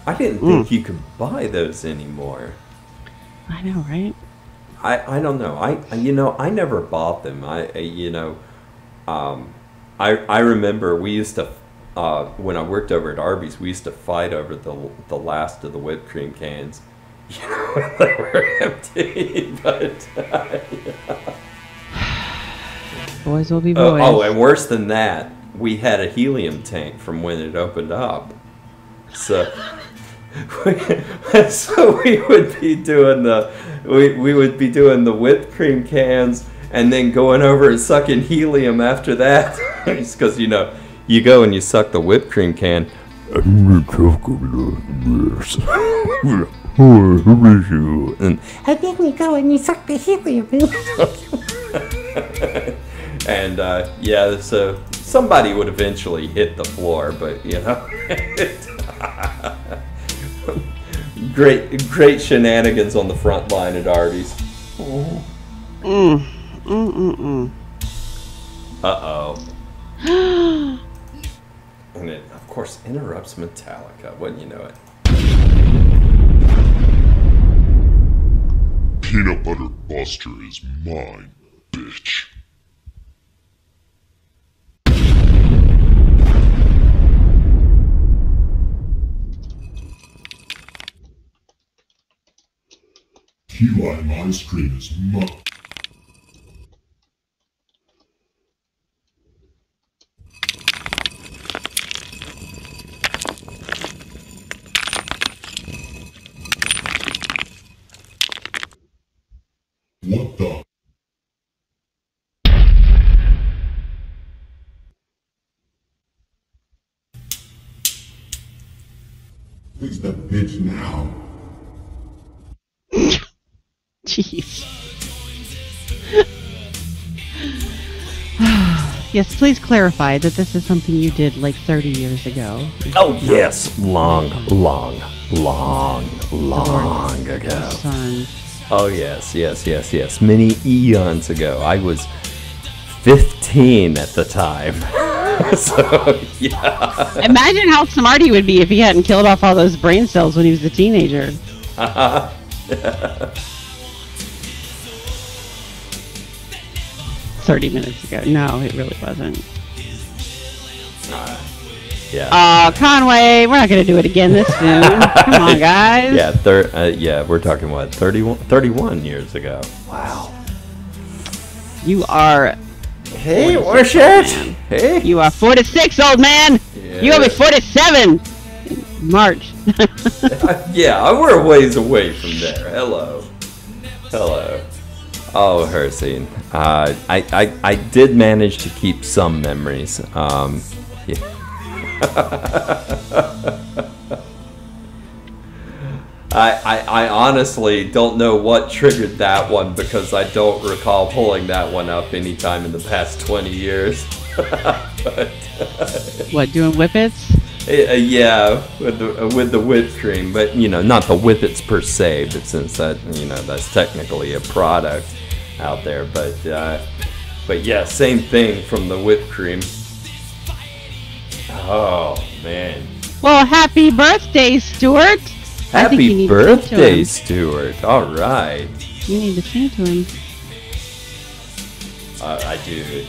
I didn't think you could buy those anymore. I know, right? I don't know. I never bought them. I remember we used to when I worked over at Arby's, we used to fight over the last of the whipped cream cans. You know, they were empty, but boys will be boys. Oh, and worse than that, we had a helium tank from when it opened up. So we would be doing the whipped cream cans and then going over and sucking helium after that. It's because you go and you suck the whipped cream can. And then we go and you suck the helium. And so somebody would eventually hit the floor, but great shenanigans on the front line at Arby's. Uh-oh. And it, of course, interrupts Metallica, wouldn't you know it? Peanut Butter Buster is mine, bitch. Key lime ice cream is mine. What the? Fix that bitch now. Jeez. Yes, please clarify that this is something you did like 30 years ago. Oh, yes. Long ago. Son. Oh, yes. Many eons ago. I was 15 at the time. So, yeah. Imagine how smart he would be if he hadn't killed off all those brain cells when he was a teenager. 30 minutes ago. No, it really wasn't. Yeah. Conway, we're not going to do it again this soon. Come on, guys. Yeah, we're talking, what, 31 years ago. Wow. You are... Hey, what's it? Hey. You are 46, old man. Yeah. You will be 47 in March. Yeah, we're a ways away from there. Hello. Oh, Hersine. I did manage to keep some memories. Yeah. I honestly don't know what triggered that one because I don't recall pulling that one up anytime in the past 20 years. But, what, doing whippets? Yeah, with the whipped cream, but not the whippets per se, but since that that's technically a product out there, but yeah, same thing from the whipped cream. Oh man! Well, happy birthday, Stuart! Happy birthday, Stuart! All right. You need to sing to him. I do.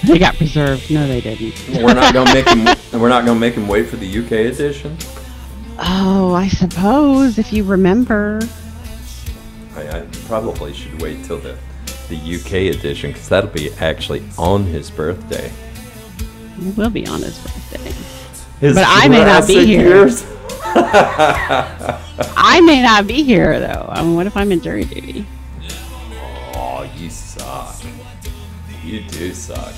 They got preserved. No, they didn't. We're not gonna make him. We're not gonna make him wait for the UK edition. Oh, I suppose if you remember. I probably should wait till the UK edition because that'll be actually on his birthday. It will be on his birthday. His I may not be Jurassic here. years? I may not be here, though. I mean, what if I'm in jury duty? Oh, you suck. You do suck.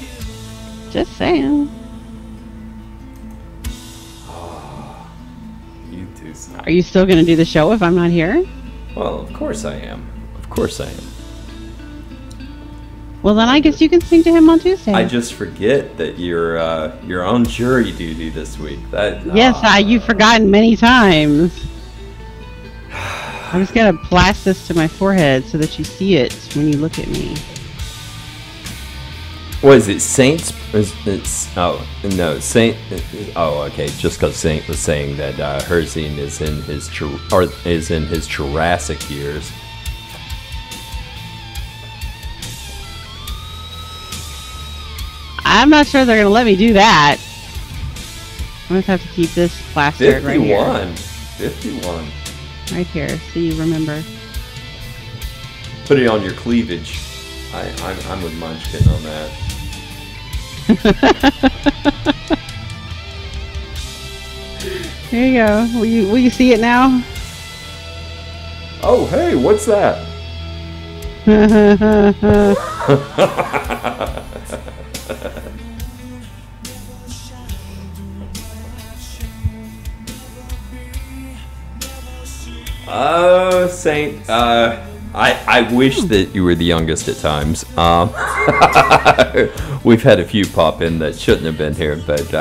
Just saying. You do suck. Are you still going to do the show if I'm not here? Well, of course I am. Of course I am. Well, then I guess you can sing to him on Tuesday. I just forget that you're on jury duty this week. Yes, you've forgotten many times. I'm just going to blast this to my forehead so that you see it when you look at me. What is it? Saints? Oh no, Saint. Oh, okay. Just because Saint was saying that Herzing is in his Jurassic years. I'm not sure they're going to let me do that. I'm going to have to keep this plastered right here. 51. Right here, so you remember. Put it on your cleavage. I'm with Munchkin on that. Here you go. Will you see it now? Oh, hey, what's that? Oh, Saint. I wish that you were the youngest at times. We've had a few pop in that shouldn't have been here, but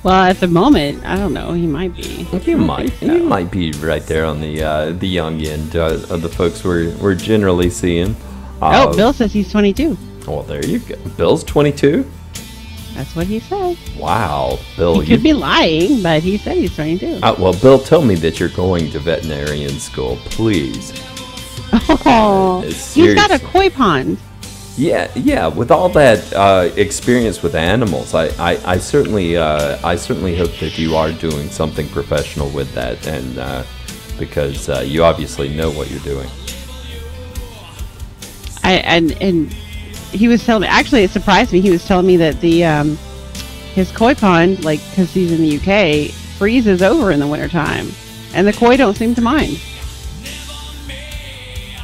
well, at the moment, I don't know. He might be. he might be right there on the young end of the folks we're generally seeing. Bill says he's 22. Well, there you go. Bill's 22. That's what he said. Wow, Bill. He could be lying, but he said he's 22. Well, Bill, tell me that you're going to veterinarian school, please. Oh, he's got a koi pond. Yeah. With all that experience with animals, I certainly hope that you are doing something professional with that, and because you obviously know what you're doing. And he was telling me. Actually, it surprised me. He was telling me that his koi pond, like, because he's in the UK, freezes over in the wintertime, and the koi don't seem to mind.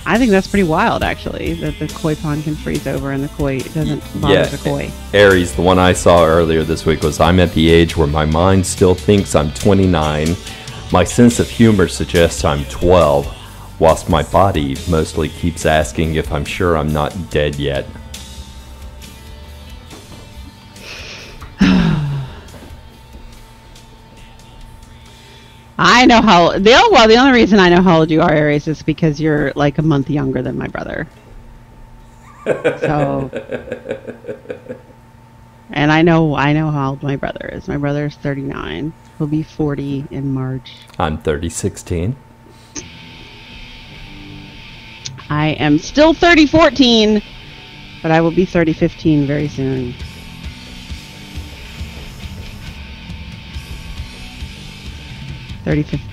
I think that's pretty wild, actually, that the koi pond can freeze over and the koi doesn't bother the koi. Aries, the one I saw earlier this week was, I'm at the age where my mind still thinks I'm 29. My sense of humor suggests I'm 12, whilst my body mostly keeps asking if I'm sure I'm not dead yet. I know how. The only reason I know how old you are, Aries, is because you're like a month younger than my brother. So, and I know how old my brother is. My brother's 39. He'll be 40 in March. I'm 30/16. I am still 30/14, but I will be 30/15 very soon.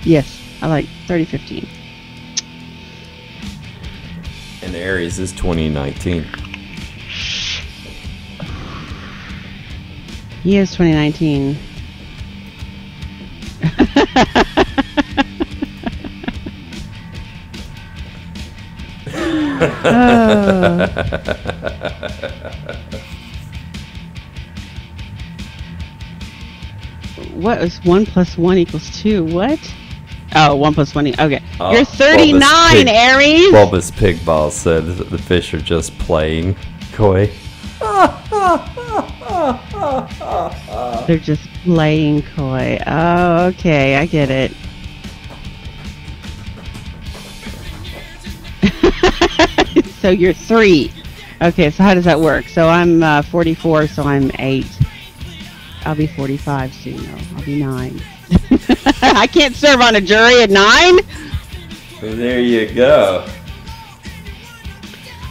Yes, I like 30/15. And Aries is 2019. He is 2019. What is 1 + 1 = 2? What? Oh, 1 + 1. Okay. You're 39, Aries! Bulbous Pigball said that the fish are just playing koi. They're just playing koi. Oh, okay. I get it. So you're 3. Okay, so how does that work? So I'm 44, so I'm 8. I'll be 45 soon, though. I'll be 9. I can't serve on a jury at 9? There you go.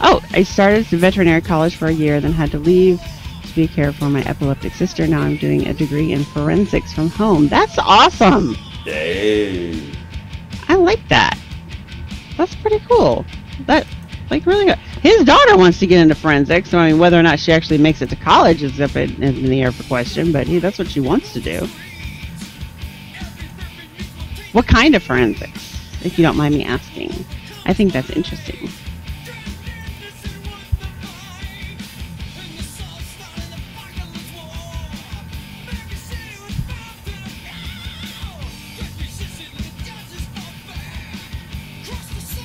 Oh, I started at veterinary college for a year, then had to leave to be cared for my epileptic sister. Now I'm doing a degree in forensics from home. That's awesome! Hey. I like that. That's pretty cool. Like, really good. His daughter wants to get into forensics, so I mean, whether or not she actually makes it to college is up in the air for question, but that's what she wants to do. What kind of forensics, if you don't mind me asking? I think that's interesting.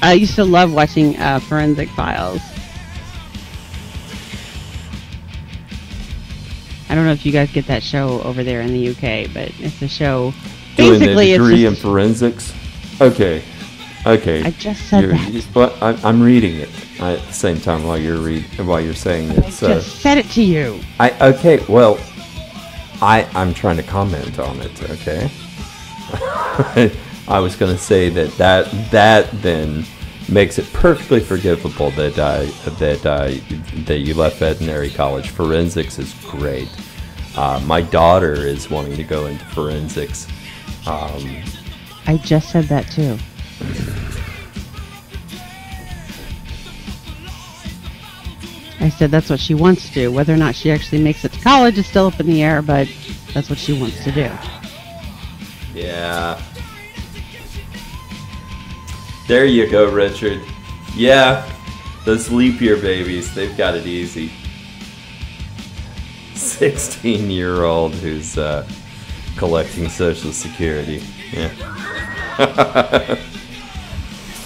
I used to love watching Forensic Files. I don't know if you guys get that show over there in the UK, but it's a show. Doing Basically, a degree in it's just, forensics. Okay. I just said that. But I'm reading it at the same time while you're saying it. I just said it to you. Okay. Well, I'm trying to comment on it. Okay. I was going to say that then makes it perfectly forgivable that you left veterinary college. Forensics is great. My daughter is wanting to go into forensics. I just said that too. I said that's what she wants to do. Whether or not she actually makes it to college is still up in the air, but that's what she wants to do. Yeah. There you go, Richard. Yeah, those leap year babies, they've got it easy. 16-year-old who's collecting Social Security. Yeah.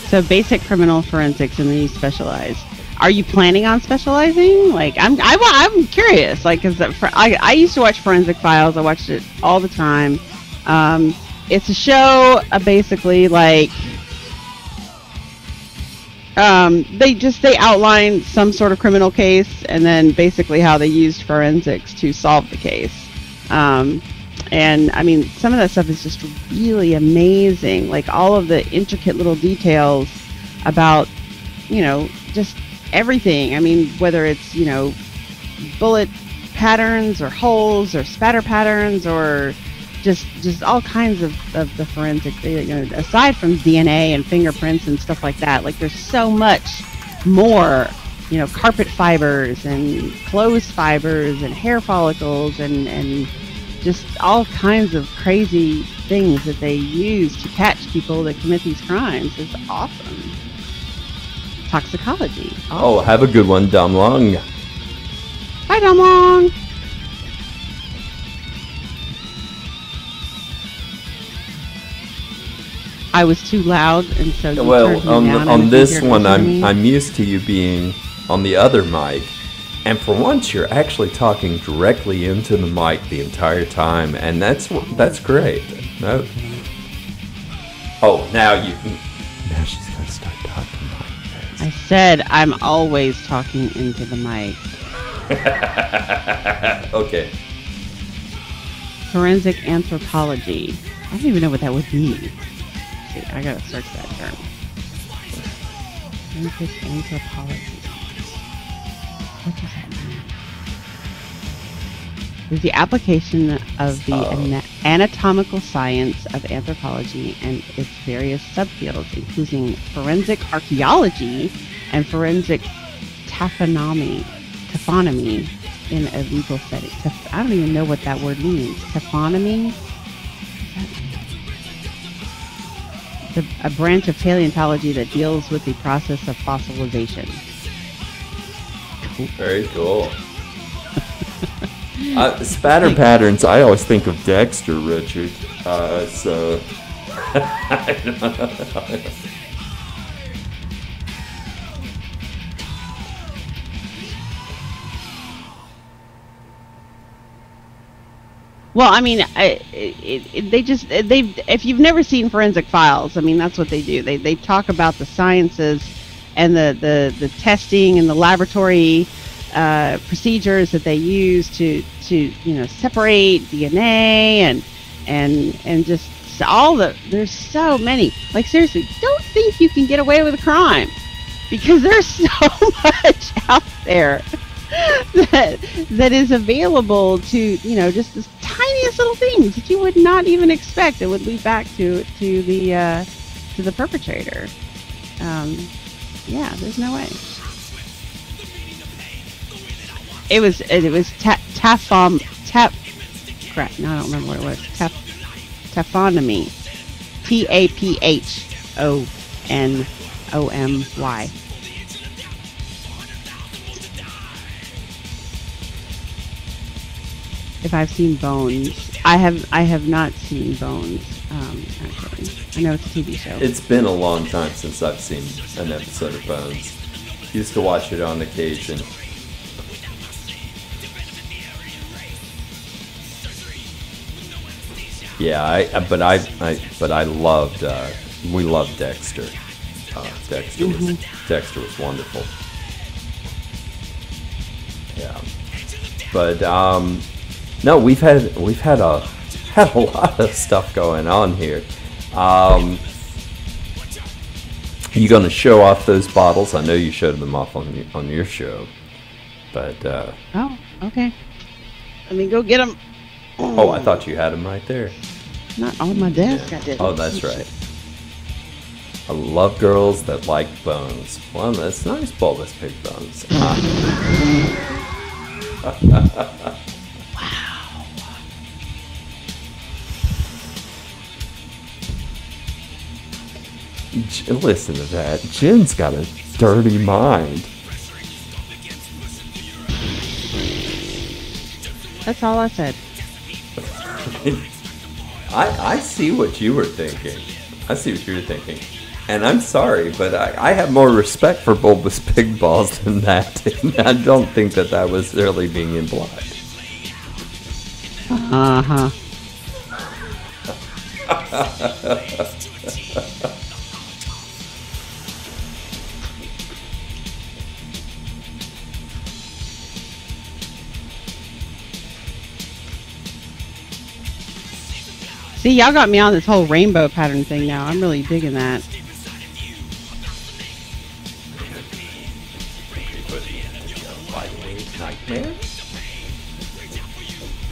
So basic criminal forensics, and then you specialize. Are you planning on specializing? Like, I'm curious. Like, cause I used to watch Forensic Files. I watched it all the time. It's a show, basically like. They outline some sort of criminal case, and then basically how they used forensics to solve the case. And I mean, some of that stuff is just really amazing. Like all of the intricate little details about, just everything. I mean, whether it's, bullet patterns or holes or spatter patterns or just all kinds of the forensic, aside from DNA and fingerprints and stuff like that. Like there's so much more, carpet fibers and clothes fibers and hair follicles and just all kinds of crazy things that they use to catch people that commit these crimes. Is awesome. Toxicology. Awesome. Oh, have a good one, Dom Long. Bye, Dom Long. I was too loud, and so you turned me down, on this one, I'm used to you being on the other mic, and for once, you're actually talking directly into the mic the entire time, and that's great. No. Oh, now she's gonna start talking like this. I said I'm always talking into the mic. Okay. Forensic anthropology. I don't even know what that would mean. I gotta search that term. Forensic anthropology. What does that mean? Is the application of the anatomical science of anthropology and its various subfields, including forensic archaeology and forensic taphonomy in a legal setting. I don't even know what that word means. Taphonomy? A branch of paleontology that deals with the process of fossilization. Cool. Very cool. Spatter patterns, I always think of Dexter, Richard. So... I don't know. Well, I mean, if you've never seen Forensic Files, I mean, that's what they do. They talk about the sciences and the testing and the laboratory procedures that they use to separate DNA and just there's so many. Like, seriously, don't think you can get away with a crime, because there's so much out there that is available to, just the tiniest little things that you would not even expect that would lead back to the perpetrator. Yeah, there's no way. It was crap. No, I don't remember what it was. Taphonomy. Taphonomy. If I've seen Bones, I have not seen Bones. Actually, I know it's a TV show. It's been a long time since I've seen an episode of Bones. Used to watch it on occasion. Yeah, but I loved. We loved Dexter. Dexter was wonderful. Yeah, but no, we've had a lot of stuff going on here. You gonna show off those bottles? I know you showed them off on your show, but oh, okay. Let me go get them. Oh, I thought you had them right there. Not on my desk. Yeah. I didn't. Oh, that's right. I love girls that like bones. Well, that's nice, bulbous pig bones. Wow. Listen to that. Jen's got a dirty mind. That's all I said. I see what you were thinking. And I'm sorry, but I have more respect for bulbous pig balls than that. I don't think that was really being implied. Uh-huh. See, y'all got me on this whole rainbow pattern thing now. I'm really digging that. Nightmare?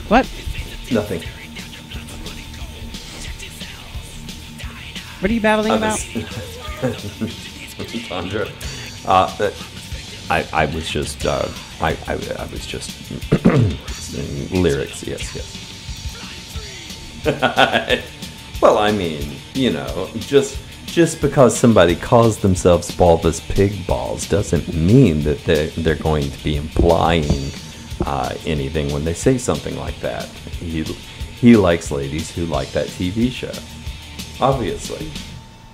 What? Nothing. What are you battling about? Tundra. I was just I was just singing lyrics. Yes. Well, I mean, just because somebody calls themselves bulbous pig balls doesn't mean that they're going to be implying anything when they say something like that. He likes ladies who like that TV show, obviously.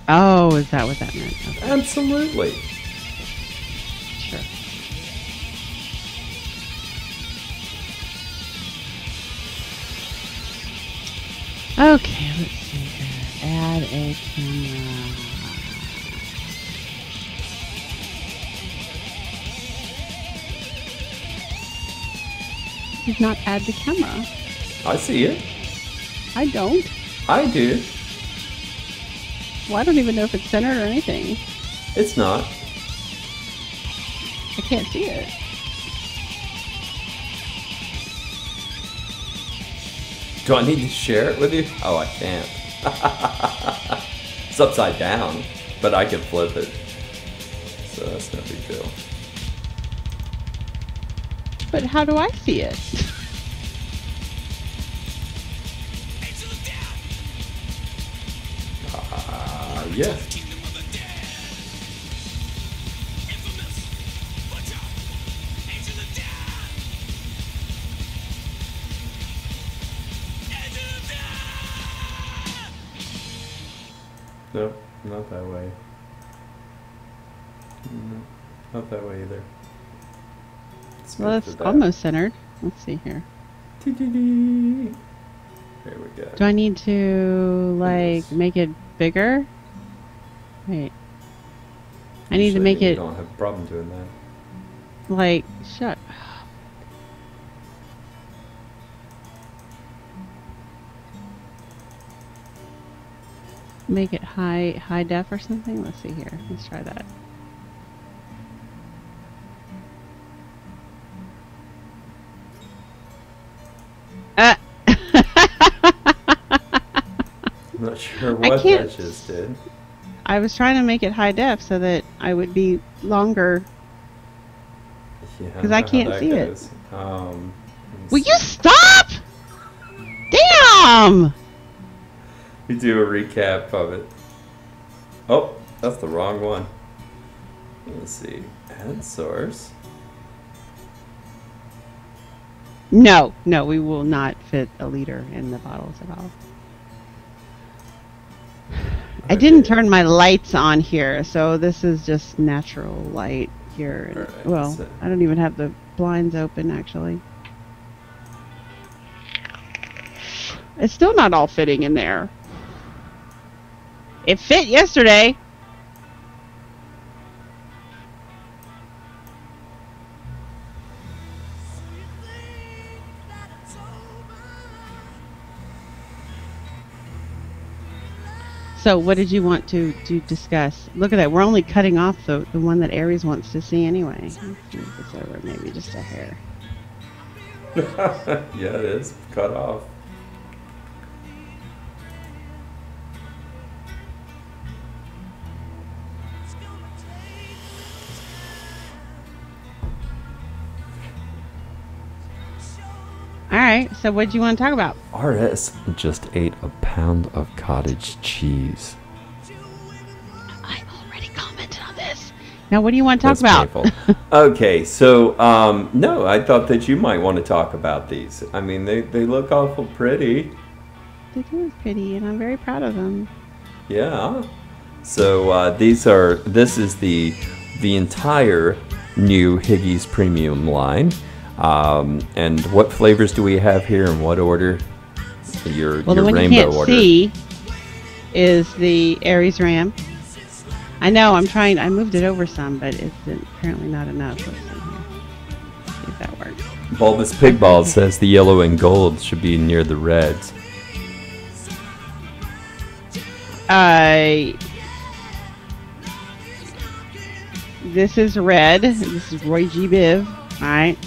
Oh, is that what that meant? Okay. Absolutely. Sure. Okay, let's see here. Add a camera. Did not add the camera. I see it. I don't. I do. Well, I don't even know if it's centered or anything. It's not. I can't see it. Do I need to share it with you? Oh, I can't. It's upside down, but I can flip it. So that's no big deal. But how do I see it? Yeah. Nope, not that way. No, not that way either. Well, it's almost centered. Let's see here. Here we go. Do I need to, like, make it bigger? Wait. I need to make You it, don't have a problem doing that. like, shut. Make it high def or something? Let's see here. Let's try that. I'm not sure what that just did. I was trying to make it high def so that I would be longer. Yeah, Because I can't that see goes. it. Let me Will see. you stop? Damn! We do a recap of it. Oh, that's the wrong one. Let's see. Add source. No, we will not fit a liter in the bottles at all. I didn't turn my lights on here, so this is just natural light here. Alright, Well, so- I don't even have the blinds open, actually. It's still not all fitting in there. It fit yesterday. So what did you want to discuss? Look at that. We're only cutting off the one that Aries wants to see anyway. Let's move this over maybe just a hair. Yeah, it is cut off. All right. So what do you want to talk about? RS just ate a pound of cottage cheese. I already commented on this. Now what do you want to talk That's about? painful. Okay, so no, I thought that you might want to talk about these. I mean, they look awful pretty. They do look pretty, and I'm very proud of them. Yeah. So this is the entire new Higgy's Premium line. And what flavors do we have here, and what order? Your Well, the one rainbow you can't order. see is the Aries Ram. I know. I'm trying. I moved it over some, but it's apparently not enough. Let's see here. See if that works. Bulbous Pigball says the yellow and gold should be near the reds. This is red. This is Roy G. Biv. All right.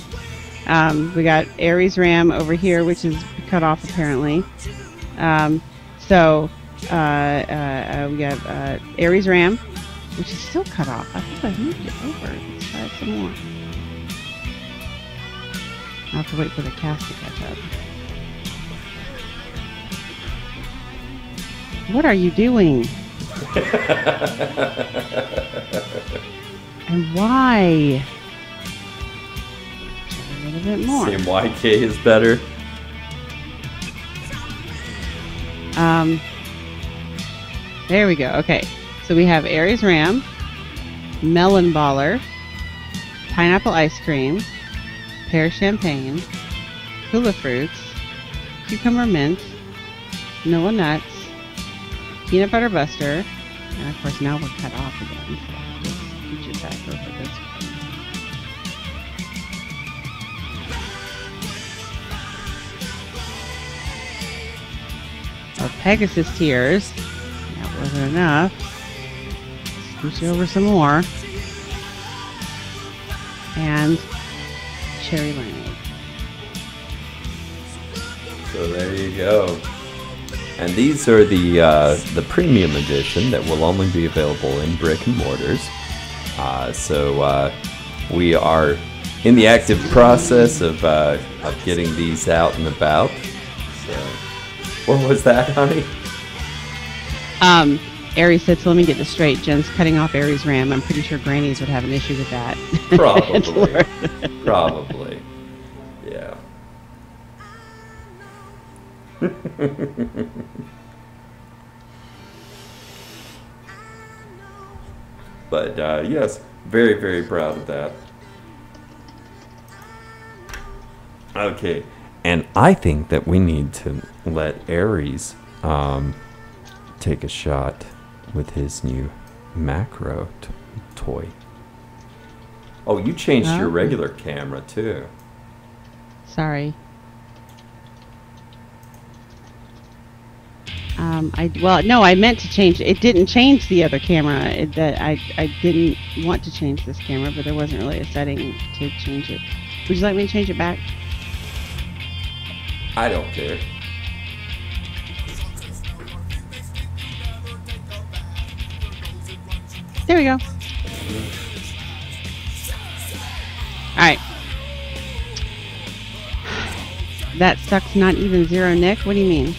We got Aries Ram over here, which is cut off apparently. So we got Aries Ram, which is still cut off. I thought I moved it over. Let's try it some more. I'll have to wait for the cast to catch up. What are you doing? And why? A little bit more. CMYK is better. There we go. Okay. So we have Aries Ram, Melon Baller, Pineapple Ice Cream, Pear Champagne, Hula Fruits, Cucumber Mint, Vanilla Nuts, Peanut Butter Buster, and of course now we're cut off again. So just put your back over this one. Our Pegasus Tears. That wasn't enough. Scooch it over some more. And Cherry Lemonade. So there you go. And these are the premium edition that will only be available in brick and mortars. So we are in the active process of getting these out and about. So, what was that, honey? Aries said, so let me get this straight. Jen's cutting off Aries Ram. I'm pretty sure grannies would have an issue with that. Probably. Probably. Yeah. But yes, very, very proud of that. Okay, and I think that we need to let Aries take a shot with his new macro toy. Oh, you changed your regular camera too. Sorry. I meant to change. It didn't change the other camera. I didn't want to change this camera, but there wasn't really a setting to change it. Would you like me to change it back? I don't care. There we go. That sucks not even zero, Nick. What do you mean?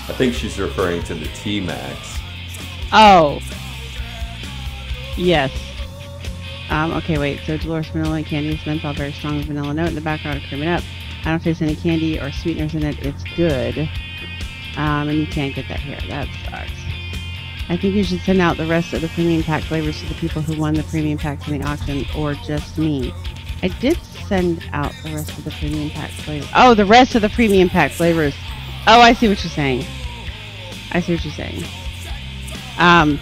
I think she's referring to the T-Max. Oh. Yes. Okay, wait. So Dolores vanilla and candy with menthol, very strong vanilla note in the background to cream it up. I don't taste any candy or sweeteners in it. It's good. And you can't get that here. That sucks. I think you should send out the rest of the premium pack flavors to the people who won the premium packs in the auction, or just me. I did send out the rest of the premium pack flavors. Oh, the rest of the premium pack flavors. Oh, I see what you're saying. I see what you're saying. I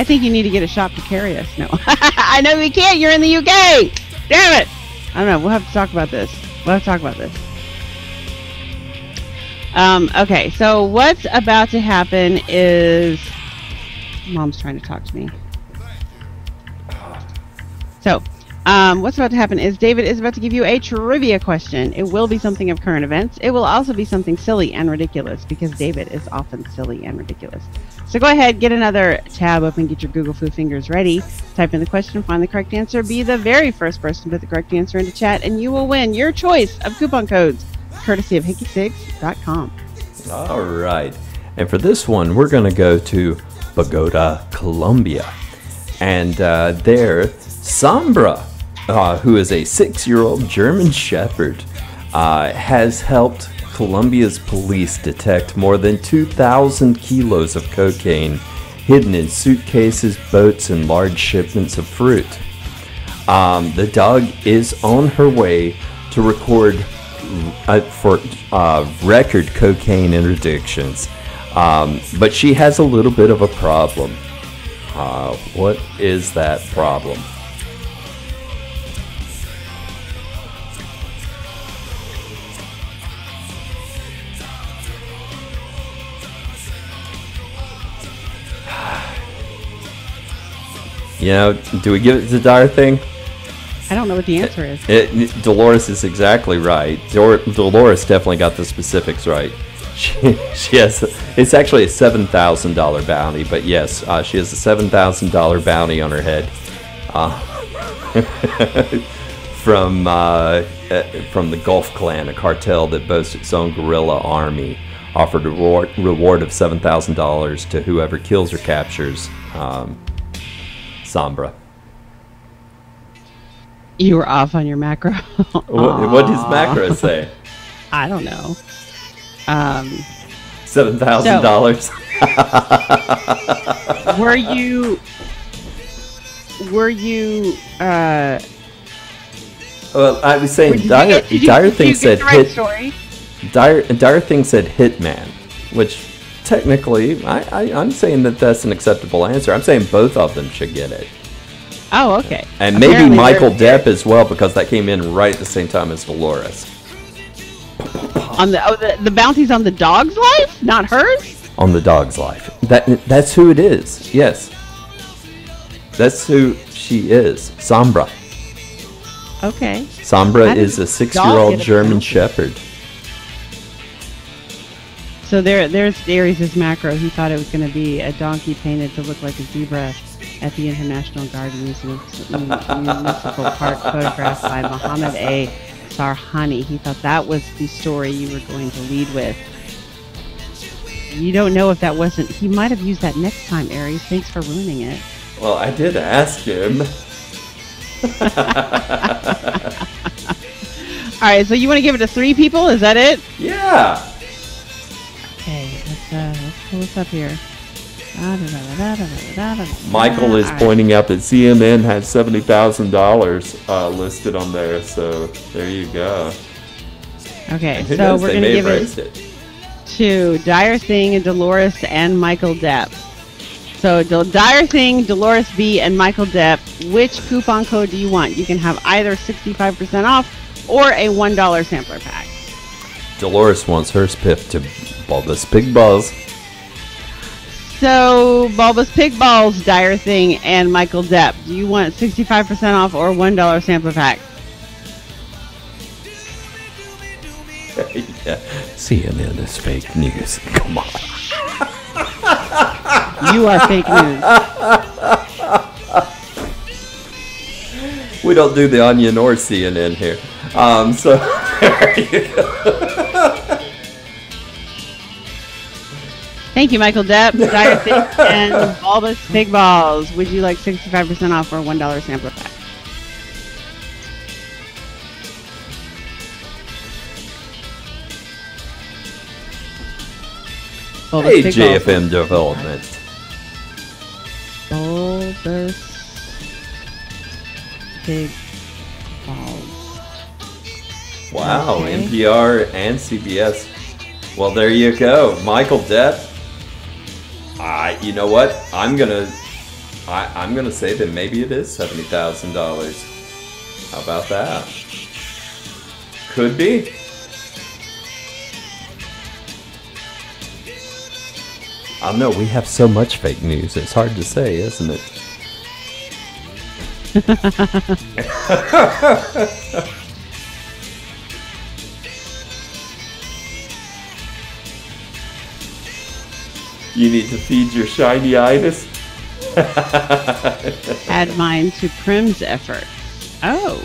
think you need to get a shop to carry us. No. I know we can't. You're in the UK. Damn it. I don't know. We'll have to talk about this. Okay, so what's about to happen is... Mom's trying to talk to me. So, what's about to happen is David is about to give you a trivia question. It will be something of current events. It will also be something silly and ridiculous, because David is often silly and ridiculous. So go ahead, get another tab open, get your Google Foo fingers ready, type in the question, find the correct answer, be the very first person to put the correct answer into chat, and you will win your choice of coupon codes, courtesy of HickeySix.com. All right. And for this one, we're going to go to Bogota, Colombia. And there, Sombra, who is a 6-year-old German Shepherd, has helped Colombia's police detect more than 2,000 kilos of cocaine hidden in suitcases, boats, and large shipments of fruit. The dog is on her way to record record cocaine interdictions, but she has a little bit of a problem. What is that problem? You know, do we give it to Dire Thing? I don't know what the answer is. Dolores is exactly right. Dolores definitely got the specifics right. She has. It's actually a $7,000 bounty, but yes, she has a $7,000 bounty on her head from the Gulf Clan, a cartel that boasts its own guerrilla army. Offered a reward of $7,000 to whoever kills or captures Sombra. You were off on your macro. What does macro say? I don't know. $7,000. Were you? Well, I was saying Dire Thing said hit. Dire Thing said hitman, which technically I'm saying that's an acceptable answer. I'm saying both of them should get it. Oh, okay. And apparently maybe Michael Depp as well, because that came in right at the same time as Dolores. On the bounty's on the dog's life, not hers? On the dog's life. That's who it is. Yes. That's who she is. Sombra. Okay. Sombra is a 6-year-old German Shepherd. So there's Darius' macro. He thought it was going to be a donkey painted to look like a zebra at the International Garden Municipal Park, photographed by Mohammed A. Sarhani. He thought that was the story you were going to lead with. You don't know if that wasn't... He might have used that next time, Aries. Thanks for ruining it. Well, I did ask him. All right, so you want to give it to 3 people? Is that it? Yeah. Okay, let's pull this up here. Michael is pointing out that CNN has $70,000 listed on there, so there you go. Okay, so we're going to give it to Dire Thing, and Dolores, and Michael Depp. So Dire Thing, Dolores B, and Michael Depp, which coupon code do you want? You can have either 65% off or a $1 sampler pack. Dolores wants hers pipped to Bulbous Pig Balls. So, Bulbous Pig Balls, Dire Thing, and Michael Depp. Do you want 65% off or $1 sampler pack? Yeah. CNN is fake news. Come on. You are fake news. We don't do the Onion or CNN here. So there you go. Thank you, Michael Depp, Dire Thing, and Bulbous Pig Balls. Would you like 65% off or $1 sampler pack? Bulbous Hey, Pig JFM Balls. Development. Bulbous Pig Balls. Wow, Okay. NPR and CBS. Well, there you go, Michael Depp. You know what? I'm gonna say that maybe it is $70,000. How about that? Could be. I know we have so much fake news. It's hard to say, isn't it? You need to feed your shiny-itis. Add mine to Prim's effort. Oh.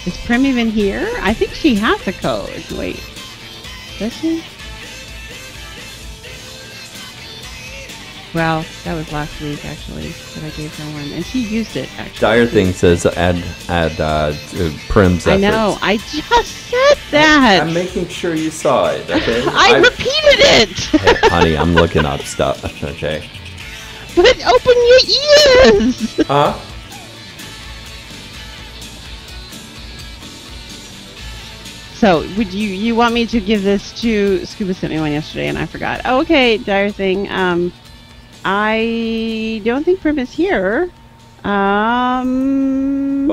Is Prim even here? I think she has a code. Wait. Does she? Well, that was last week, actually, that I gave her one. And she used it, actually. Dire Thing says add to Prim's efforts. I know. I just said that. I'm making sure you saw it, okay? I repeated it. Hey, honey, I'm looking up stuff, okay? But open your ears. Huh? So, would you want me to give this to Scuba? Sent me one yesterday, and I forgot. Oh, okay, Dire Thing. I don't think Prim is here. But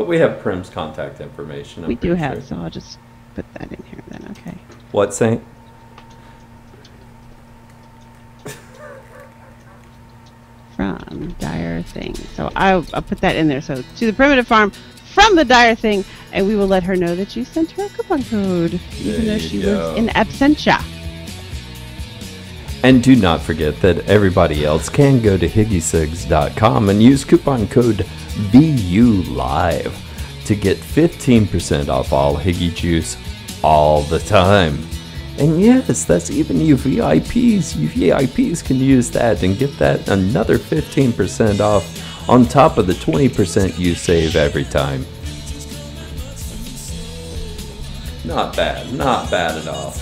we have Prim's contact information. I'm We do pretty have, sure. so I'll just put that in here then. Okay. What, Saint? From Dire Thing. So I'll put that in there. So to the Primitive Farm from the Dire Thing, and we will let her know that you sent her a coupon code, even though There she you go. was in absentia. And do not forget that everybody else can go to higgysigs.com and use coupon code VULIVE to get 15% off all Higgy Juice all the time. And yes, that's even you VIPs. You VIPs can use that and get that another 15% off on top of the 20% you save every time. Not bad at all.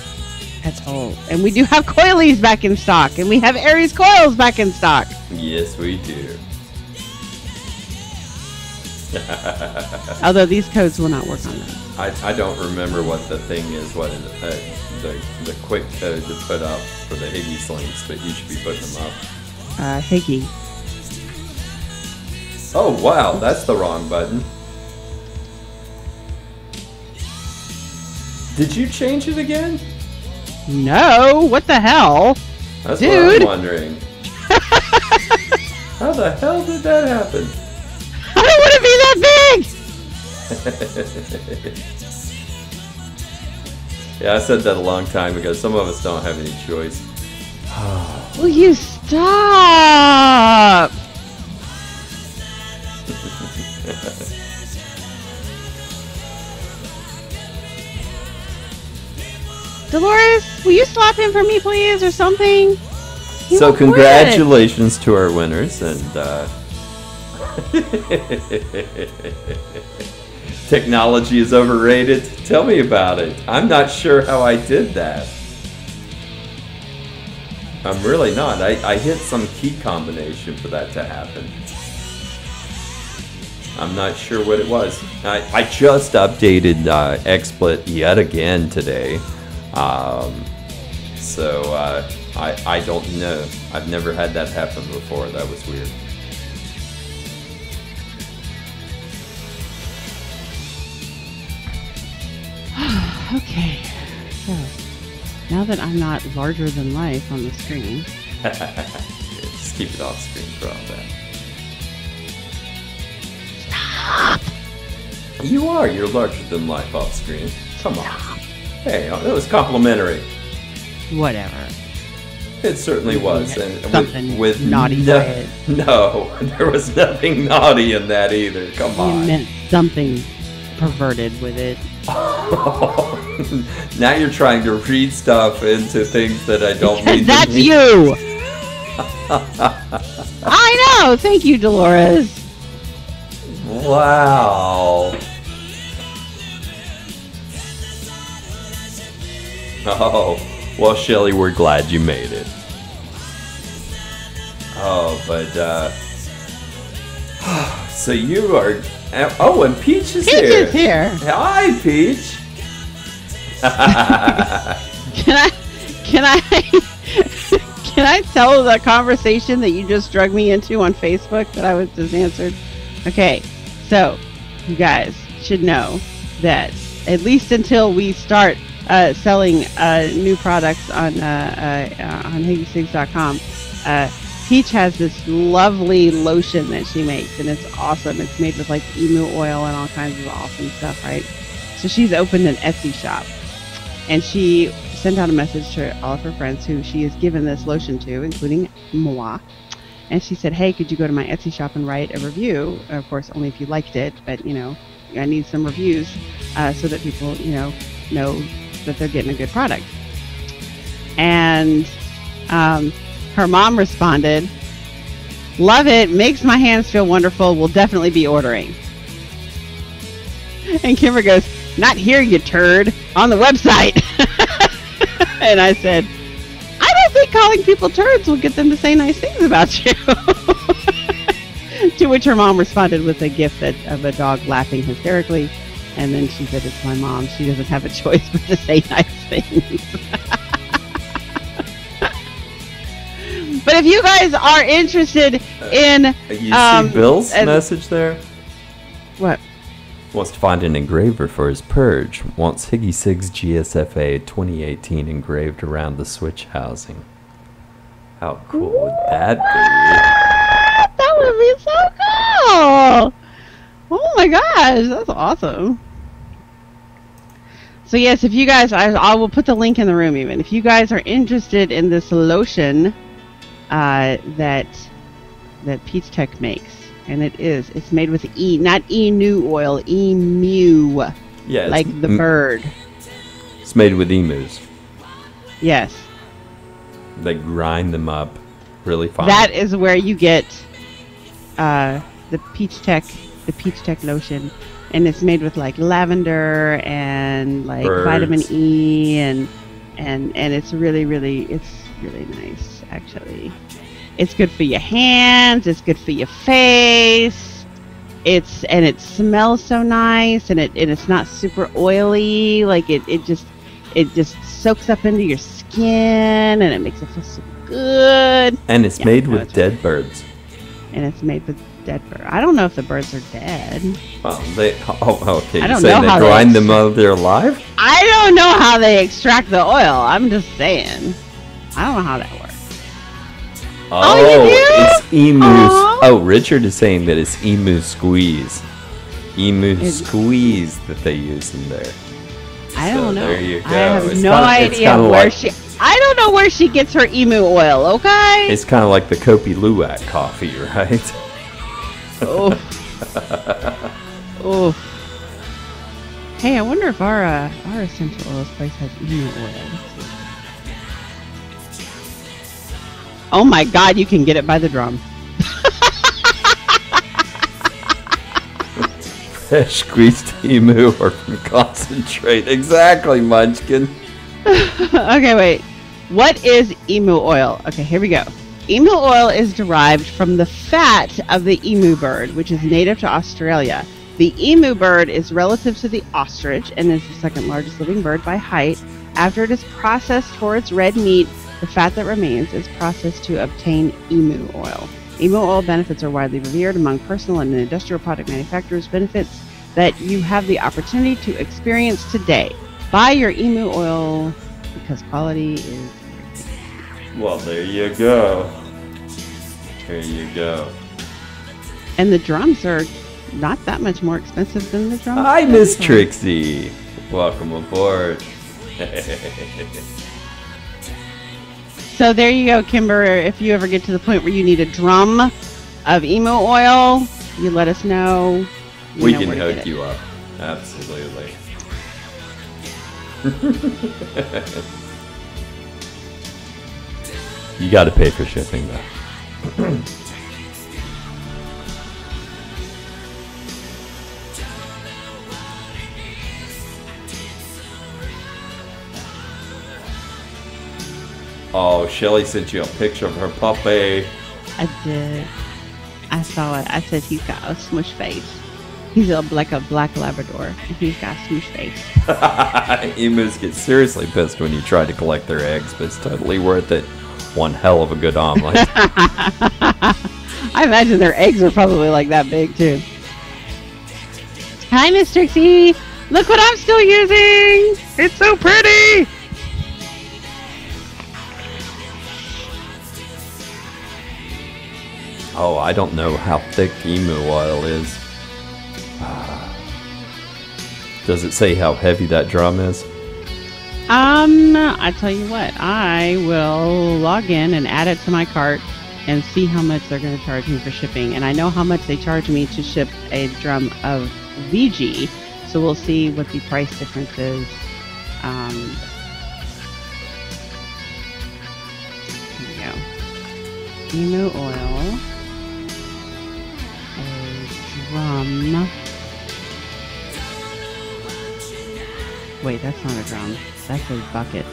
That's all. And we do have coilies back in stock, and we have Aries coils back in stock. Yes, we do. Although these codes will not work on those. I don't remember what the thing is, what the quick code to put up for the Higgy Slings, but you should be putting them up. Higgy. Oh wow, that's the wrong button. Did you change it again? No, what the hell? That's Dude. what I'm wondering. How the hell did that happen? I don't want to be that big! Yeah, I said that a long time ago. Some of us don't have any choice. Will you stop? Dolores, will you slap him for me, please, or something? He So won't quit. congratulations to our winners, and technology is overrated. Tell me about it. I'm not sure how I did that. I'm really not. I hit some key combination for that to happen. I'm not sure what it was. I just updated XSplit yet again today. So I don't know. I've never had that happen before. That was weird. Okay, so now that I'm not larger than life on the screen, Just keep it off screen for all that. You are. You're larger than life off screen. Come on. Hey, that was complimentary. whatever. It certainly was, Yeah, and something with naughty no, by it. no, there was nothing naughty in that either. Come You on. meant something perverted with it. Now you're trying to read stuff into things that I don't mean. That's you. I know. Thank you, Dolores. Wow. Oh, well, Shelly, we're glad you made it. Oh, but, so you are... Oh, and Peach is here. Peach is here. Hi, Peach. Can I tell the conversation that you just drug me into on Facebook that I was just answered? Okay, so you guys should know that at least until we start selling new products on higgycigs.com, Peach has this lovely lotion that she makes, and it's awesome. It's made with like emu oil and all kinds of awesome stuff, right? So she's opened an Etsy shop, and she sent out a message to all of her friends who she has given this lotion to, including moi. And she said, hey, could you go to my Etsy shop and write a review? Of course, only if you liked it, but, you know, I need some reviews so that people, you know that they're getting a good product. And her mom responded, love it, makes my hands feel wonderful, will definitely be ordering. And Kimber goes, not here, you turd, on the website. And I said, I don't think calling people turds will get them to say nice things about you. To which her mom responded with a gif of a dog laughing hysterically. And then she said, it's my mom. She doesn't have a choice but to say nice things. But if you guys are interested in... You see Bill's message there? What? Wants to find an engraver for his purge. Wants Higgy Cigs GSFA 2018 engraved around the switch housing. How cool would that be? That would be so cool! Oh my gosh, that's awesome. So yes, if you guys, I will put the link in the room even. If you guys are interested in this lotion that Peach Tech makes, and it's made with not emu oil, emu. Yeah, like the bird. It's made with emus. Yes. They grind them up really fine. That is where you get the Peach Tech lotion, and it's made with like lavender and like birds. Vitamin E and it's really nice actually. It's good for your hands, it's good for your face. It smells so nice, and it's not super oily. Like it just soaks up into your skin, and it makes it feel so good. And it's made with dead birds. And it's made with dead birds. I don't know if the birds are dead. Well, okay. I You're don't saying know how they grind them out they're alive? I don't know how they extract the oil. I'm just saying. I don't know how that works. Oh, it's emu. Oh, Richard is saying that it's emu squeeze. Squeeze that they use in there. I don't know. There you go. I have no idea where I don't know where she gets her emu oil, okay? It's kind of like the Kopi Luwak coffee, right? Oh. Oh. Hey, I wonder if our essential oils place has emu oil. Oh my God, you can get it by the drum. Fresh squeezed emu or from concentrate. Exactly, Munchkin. Okay, wait. What is emu oil? Okay, here we go. Emu oil is derived from the fat of the emu bird, which is native to Australia. The emu bird is relative to the ostrich and is the second largest living bird by height. After it is processed for its red meat, the fat that remains is processed to obtain emu oil. Emu oil benefits are widely revered among personal and industrial product manufacturers. Benefits that you have the opportunity to experience today. Buy your emu oil because quality is... Well, there you go. There you go. And the drums are not that much more expensive than the drums. Hi, Miss Trixie. Welcome aboard. So there you go, Kimber. If you ever get to the point where you need a drum of emu oil, you let us know. We can hook you up. Absolutely. You got to pay for shipping, though. Oh, Shelly sent you a picture of her puppy. I did. I saw it. I said he's got a smush face. He's like a black Labrador, and he's got a smush face. Emus get seriously pissed when you try to collect their eggs, but it's totally worth it. One hell of a good omelet. I imagine their eggs are probably like that big, too. Hi, Miss Trixie. Look what I'm still using. It's so pretty. Oh, I don't know how thick emu oil is. Does it say how heavy that drum is? I tell you what, I will log in and add it to my cart and see how much they're going to charge me for shipping. And I know how much they charge me to ship a drum of VG, so we'll see what the price difference is. Here we go. Emu oil. A drum. Wait, that's not a drum. That's a bucket.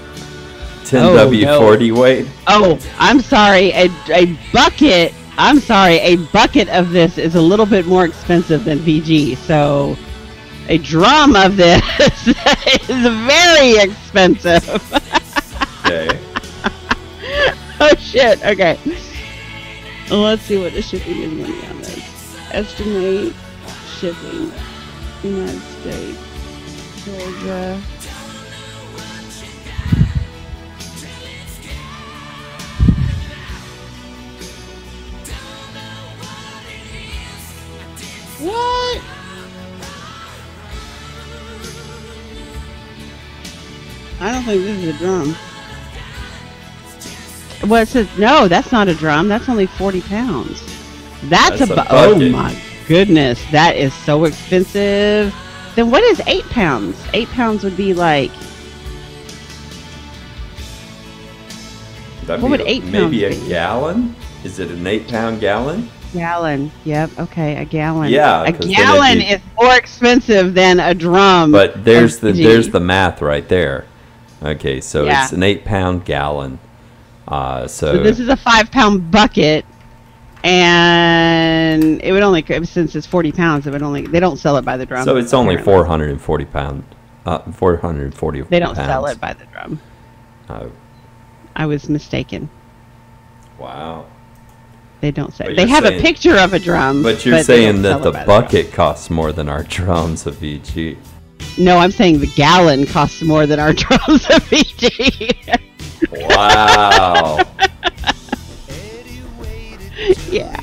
10W40 weight? Oh, I'm sorry. A bucket. I'm sorry. A bucket of this is a little bit more expensive than VG. So, a drum of this is very expensive. Okay. Oh shit. Okay. Let's see what the shipping is going to be on this. Estimate shipping. United States. Georgia. What? I don't think this is a drum. Well, it says, no, that's not a drum. That's only 40 pounds. That's a oh my goodness. That is so expensive. Then what is 8 pounds? 8 pounds would be like... That'd what would 8 pounds maybe a be? Gallon? Is it an 8-pound gallon? Gallon. Yep. Okay. A gallon. Yeah. A gallon is more expensive than a drum. But there's the math right there. Okay, so Yeah. it's an 8-pound gallon. So this is a 5-pound bucket, and it would only, since it's 40 pounds, it would only, they don't sell it by the drum. So it's only apparently. 440 pound. 440 They don't pounds. sell it by the drum. Oh. I was mistaken. Wow. They don't say. But They you're have saying- a picture of a drum. But you're they saying don't that sell the it by drum. bucket costs more than our drums of VG. No, I'm saying the gallon costs more than our drums of VG. Wow. Yeah.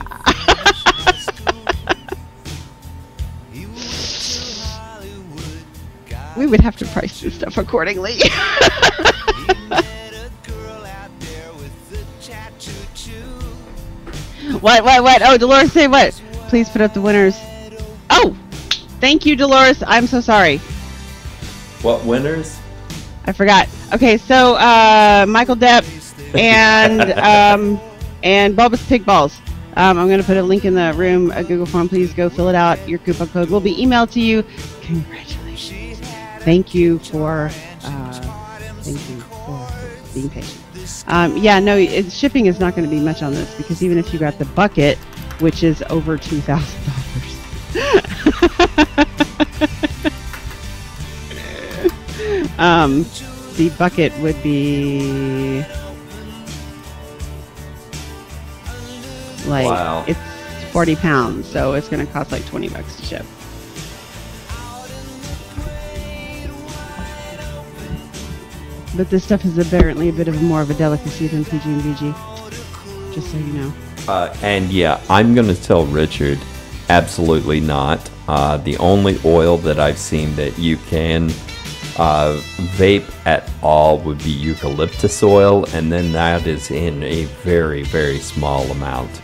We would have to price this stuff accordingly. What? Oh, Dolores, say what? Please put up the winners. Oh, thank you, Dolores. I'm so sorry. What winners? I forgot. Okay, so Michael Depp and Bulbous Pig Balls. I'm going to put a link in the room, a Google form. Please go fill it out. Your coupon code will be emailed to you. Congratulations. Thank you for being patient. Yeah, no, shipping is not going to be much on this because even if you got the bucket, which is over $2,000. The bucket would be like, Wow. it's 40 pounds, so it's going to cost like $20 to ship. But this stuff is apparently a bit of more of a delicacy than PG and VG. Just so you know. And yeah, I'm going to tell Richard, absolutely not. The only oil that I've seen that you can vape at all would be eucalyptus oil, and then that is in a very, very small amount.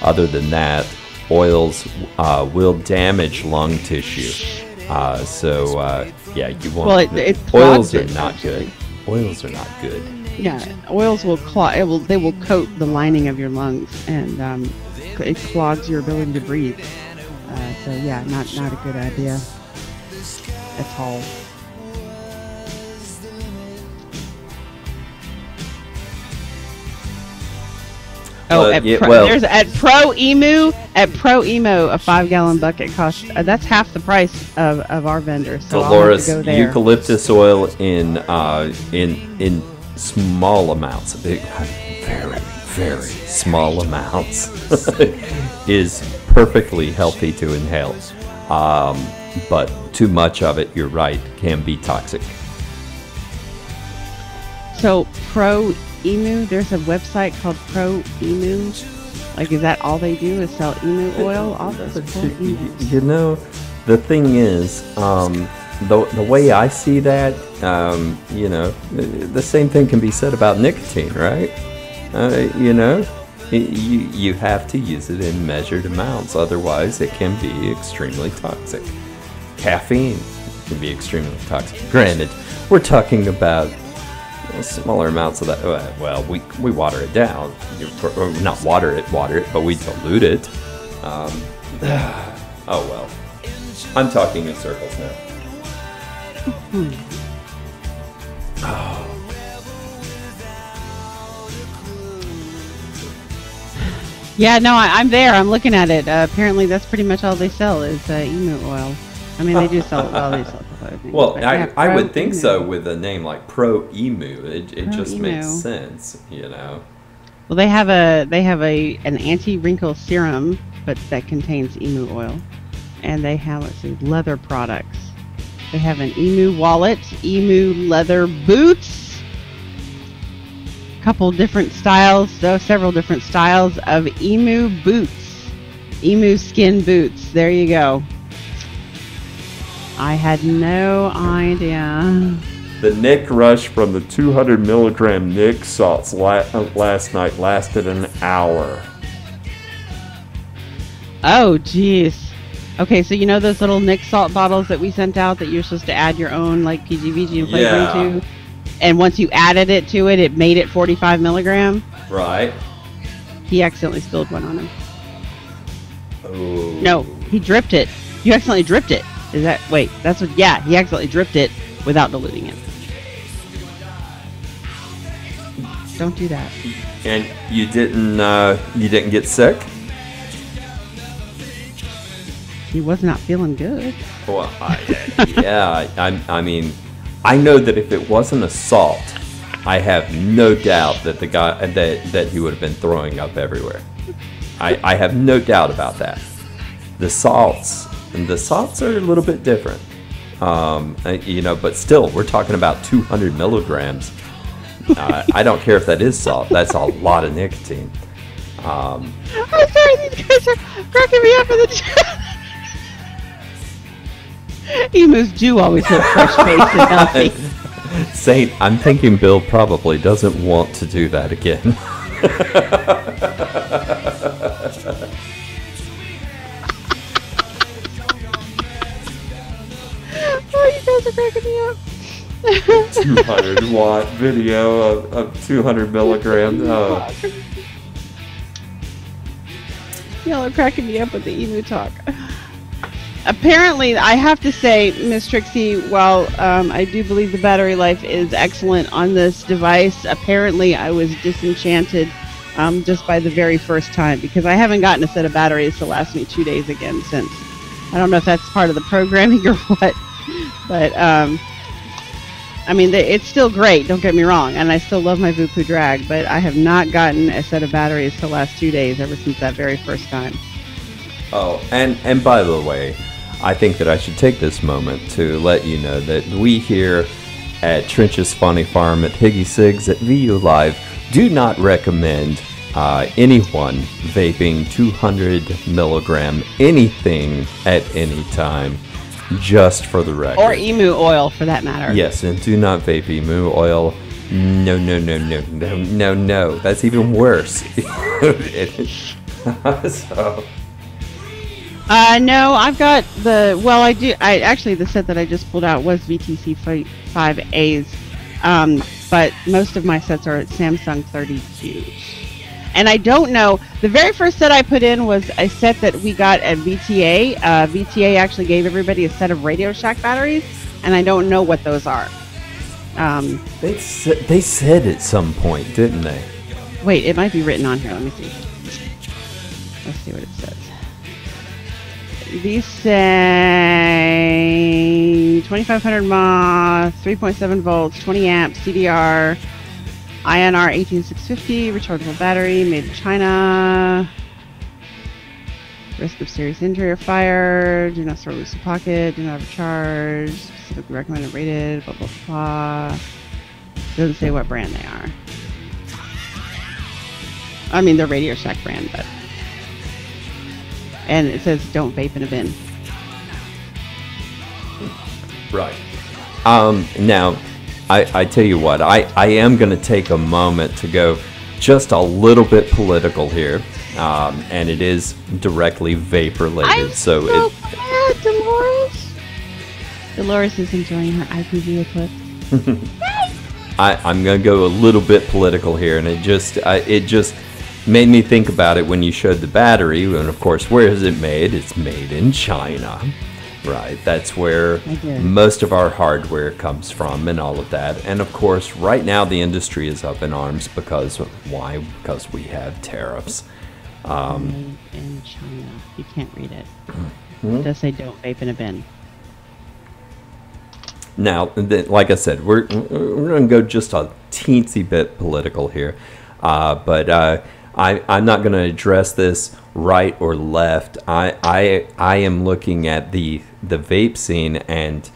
Other than that, oils will damage lung tissue. Yeah, you want. Well, it oils clogs are it, not actually. good. Oils are not good. Yeah, oils will clog. They will coat the lining of your lungs, and it clogs your ability to breathe. So yeah, not a good idea at all. Oh, there's at Pro Emu. At Pro Emo, a 5-gallon bucket costs. That's half the price of our vendor. So Dolores, I'll have to go there. eucalyptus oil in small amounts, very very small amounts, is perfectly healthy to inhale. But too much of it, you're right, can be toxic. So Pro Emu, there's a website called Pro Emu. Like, is that all they do is sell emu oil? All those poor emus. You know, the thing is, the way I see that, the same thing can be said about nicotine, right? You have to use it in measured amounts, otherwise it can be extremely toxic. Caffeine can be extremely toxic. Granted, we're talking about smaller amounts of that. Well, we water it down. Not water it, but we dilute it. Oh well. I'm talking in circles now. Yeah, no, I'm there. I'm looking at it. Apparently, that's pretty much all they sell is emu oil. I mean, they do sell. Well, they sell other things. Well, yeah, I would think Emu. so with a name like Pro Emu. It just Emu. makes sense, you know. Well, they have an anti-wrinkle serum, but that contains emu oil, and they have leather products. They have an emu wallet, emu leather boots, several different styles of emu boots, emu skin boots. There you go. I had no idea. The Nick rush from the 200 milligram Nick salts last night lasted an hour. Oh, jeez. Okay, so you know those little Nick salt bottles that we sent out that you're supposed to add your own like PGVG and flavoring to? And once you added it to it, it made it 45 milligram? Right. He accidentally spilled one on him. Oh. No, he dripped it. You accidentally dripped it. He accidentally dripped it without diluting it. Don't do that. And you didn't get sick? He was not feeling good. Well, I mean, I know that if it wasn't a salt, I have no doubt that the guy that he would have been throwing up everywhere. I have no doubt about that. The salts are a little bit different, but still, we're talking about 200 milligrams. I don't care if that is salt. That's a lot of nicotine. I'm sorry, these guys are cracking me up in the chat. Emus do always look fresh-faced and healthy. Saint, I'm thinking Bill probably doesn't want to do that again. Oh, you guys are cracking me up. 200 watt video of 200 milligrams. Oh. Y'all are cracking me up with the emu talk. Apparently, I have to say, Miss Trixie, while I do believe the battery life is excellent on this device, apparently I was disenchanted just by the very first time, because I haven't gotten a set of batteries to last me 2 days again since. I don't know if that's part of the programming or what, but I mean, it's still great, don't get me wrong, and I still love my Vupu drag, but I have not gotten a set of batteries to last 2 days ever since that very first time. Oh, and by the way, I think that I should take this moment to let you know that we here at Trench's Funny Farm at Higgy Sigs at VU Live do not recommend anyone vaping 200 milligram anything at any time, just for the record. Or emu oil, for that matter. Yes, and do not vape emu oil. No. That's even worse. So... No, I've got the. Well, I do. I actually the set that I just pulled out was VTC 5As, but most of my sets are Samsung 32s. And I don't know. The very first set I put in was a set that we got at VTA. VTA actually gave everybody a set of Radio Shack batteries, and I don't know what those are. They said at some point, didn't they? Wait, it might be written on here. Let me see. Let's see what it says. These say 2500 mAh, 3.7 volts, 20 amps, CDR, INR 18650, rechargeable battery, made in China. Risk of serious injury or fire, do not store loose in pocket, do not have a charge, specifically recommended rated, blah blah blah. Doesn't say what brand they are. I mean, the Radio Shack brand, but. And it says don't vape in a bin. Right. Now, I tell you what, I am going to take a moment to go just a little bit political here, and it is directly vape-related. I'm so glad, Dolores. Dolores is enjoying her IPV eclipse. I'm going to go a little bit political here, and it just made me think about it when you showed the battery. And of course, where is it made? It's made in China, right? That's where most of our hardware comes from and all of that. And of course, right now the industry is up in arms because why? Because we have tariffs. Made in China. You can't read it. It does say don't vape in a bin. Now, like I said, we're going to go just a teensy bit political here, but I'm not going to address this right or left. I am looking at the vape scene, and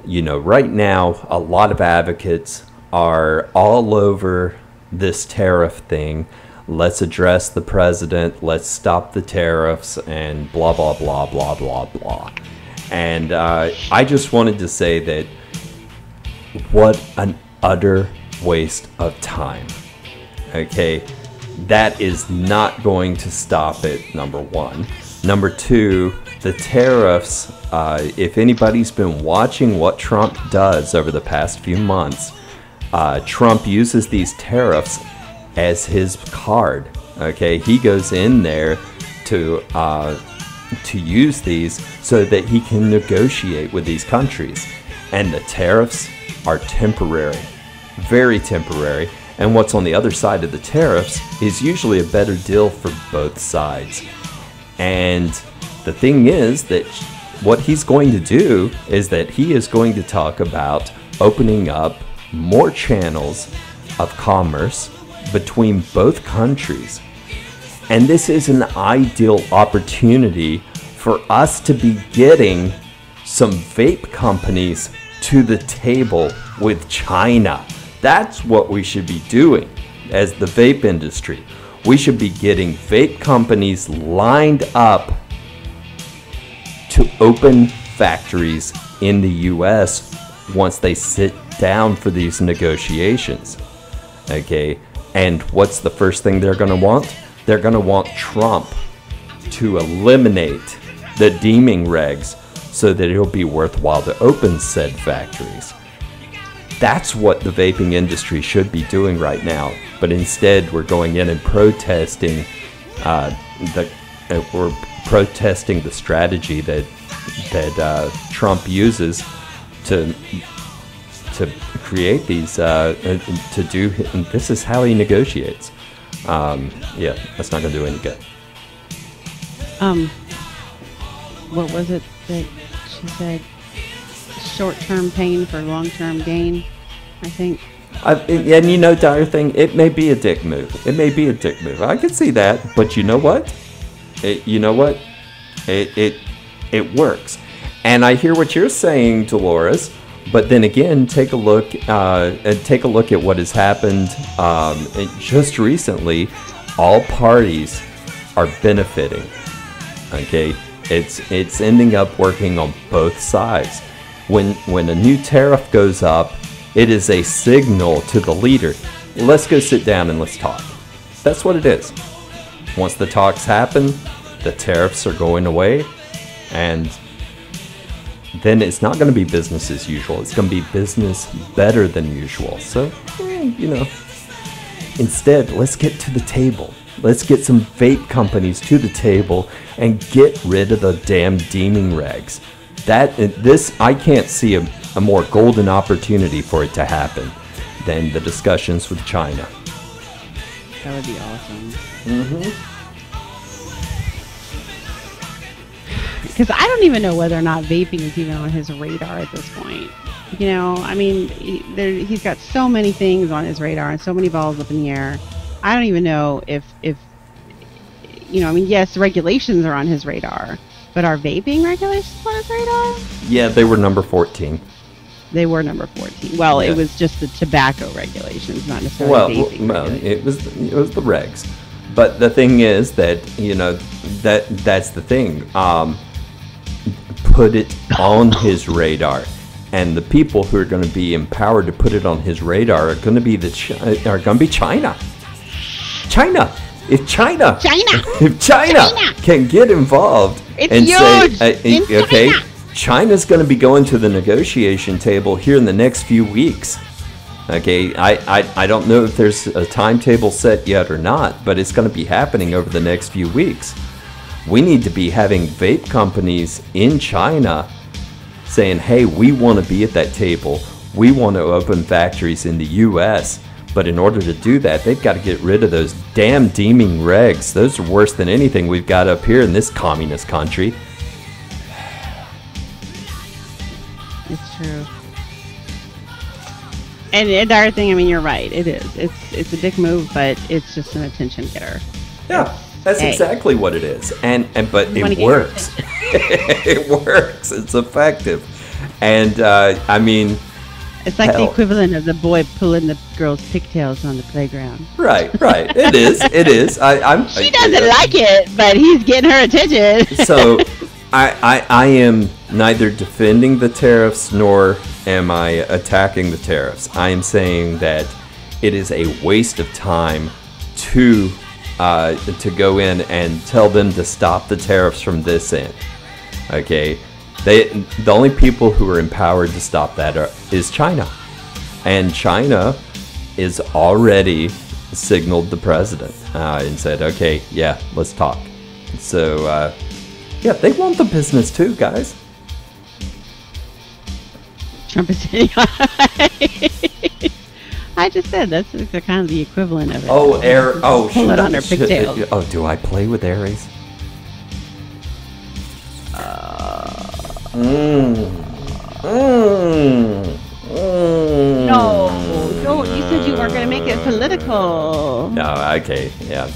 right now a lot of advocates are all over this tariff thing. Let's address the president. Let's stop the tariffs, and blah blah blah blah blah blah. And I just wanted to say that what an utter waste of time. Okay. That is not going to stop it, number one. Number two, the tariffs, if anybody's been watching what Trump does over the past few months, Trump uses these tariffs as his card. Okay, he goes in there to use these so that he can negotiate with these countries. And the tariffs are temporary, very temporary. And what's on the other side of the tariffs is usually a better deal for both sides. And the thing is that what he's going to do is that he is going to talk about opening up more channels of commerce between both countries. And this is an ideal opportunity for us to be getting some vape companies to the table with China. That's what we should be doing as the vape industry. We should be getting vape companies lined up to open factories in the US once they sit down for these negotiations. Okay, and what's the first thing they're going to want? They're going to want Trump to eliminate the deeming regs so that it'll be worthwhile to open said factories. That's what the vaping industry should be doing right now. But instead, we're going in and protesting we're protesting the strategy that Trump uses to create these to do. This is how he negotiates. Yeah, that's not going to do any good. What was it that she said? Short-term pain for long-term gain, I think. And Dire Thing, it may be a dick move. It may be a dick move. I can see that, but you know what? It works. And I hear what you're saying, Dolores. But then again, take a look at what has happened just recently. All parties are benefiting. Okay, it's ending up working on both sides. When a new tariff goes up, it is a signal to the leader. Let's go sit down and let's talk. That's what it is. Once the talks happen, the tariffs are going away, And then it's not going to be business as usual. It's going to be business better than usual. So, instead, let's get to the table. Let's get some vape companies to the table and get rid of the damn deeming regs. I can't see a more golden opportunity for it to happen than the discussions with China. That would be awesome. Because I don't even know whether or not vaping is even on his radar at this point. He's got so many things on his radar and so many balls up in the air. I don't even know if yes, regulations are on his radar, but are vaping regulations on his radar? Yeah, they were number 14. They were number 14. Well, Yeah. It was just the tobacco regulations, not necessarily vaping regulations. it was the regs. But the thing is that, that's the thing. Put it on his radar. And the people who are going to be empowered to put it on his radar are going to be China. If China can get involved and say, China's going to be going to the negotiation table here in the next few weeks. Okay, I don't know if there's a timetable set yet or not, but it's going to be happening over the next few weeks. We need to be having vape companies in China saying, hey, we want to be at that table. We want to open factories in the U.S., but in order to do that, they've got to get rid of those damn deeming regs. Those are worse than anything we've got up here in this communist country. It's true. And the entire thing, you're right. It is. It's a dick move, but it's just an attention getter. Yeah, that's exactly what it is. But it works. It works. It's effective. And it's like the equivalent of the boy pulling the girl's pigtails on the playground. Right. It is. She doesn't like it, but he's getting her attention. So I am neither defending the tariffs nor am I attacking the tariffs. I am saying that it is a waste of time to go in and tell them to stop the tariffs from this end. Okay, the only people who are empowered to stop that is China, and China is already signaled the president and said, okay, yeah, let's talk. So they want the business too, guys. Trump is sitting on. I just said that's kind of the equivalent of it. Pull it on her pigtails. Oh, do I play with Aries? No, don't. You said you weren't going to make it political. No, okay, yeah.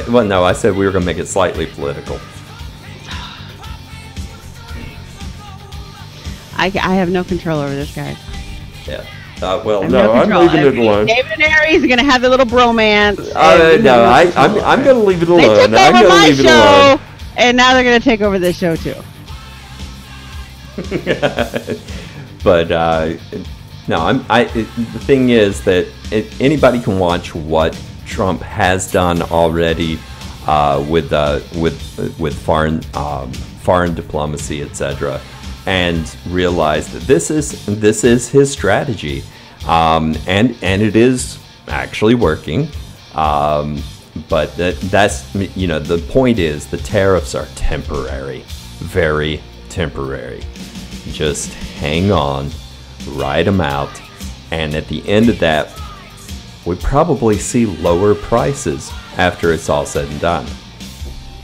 Well, no, I said we were going to make it slightly political. I have no control over this guy. Yeah. I'm leaving it alone. David and Aries are going to have a little bromance. I'm going to leave it alone. They took over my show, and now they're going to take over this show too. But the thing is that anybody can watch what Trump has done already with foreign diplomacy, etc., and realize that this is his strategy, and it is actually working. But that's the point is the tariffs are temporary, very temporary. Just hang on, ride them out, and at the end of that, we probably see lower prices after it's all said and done.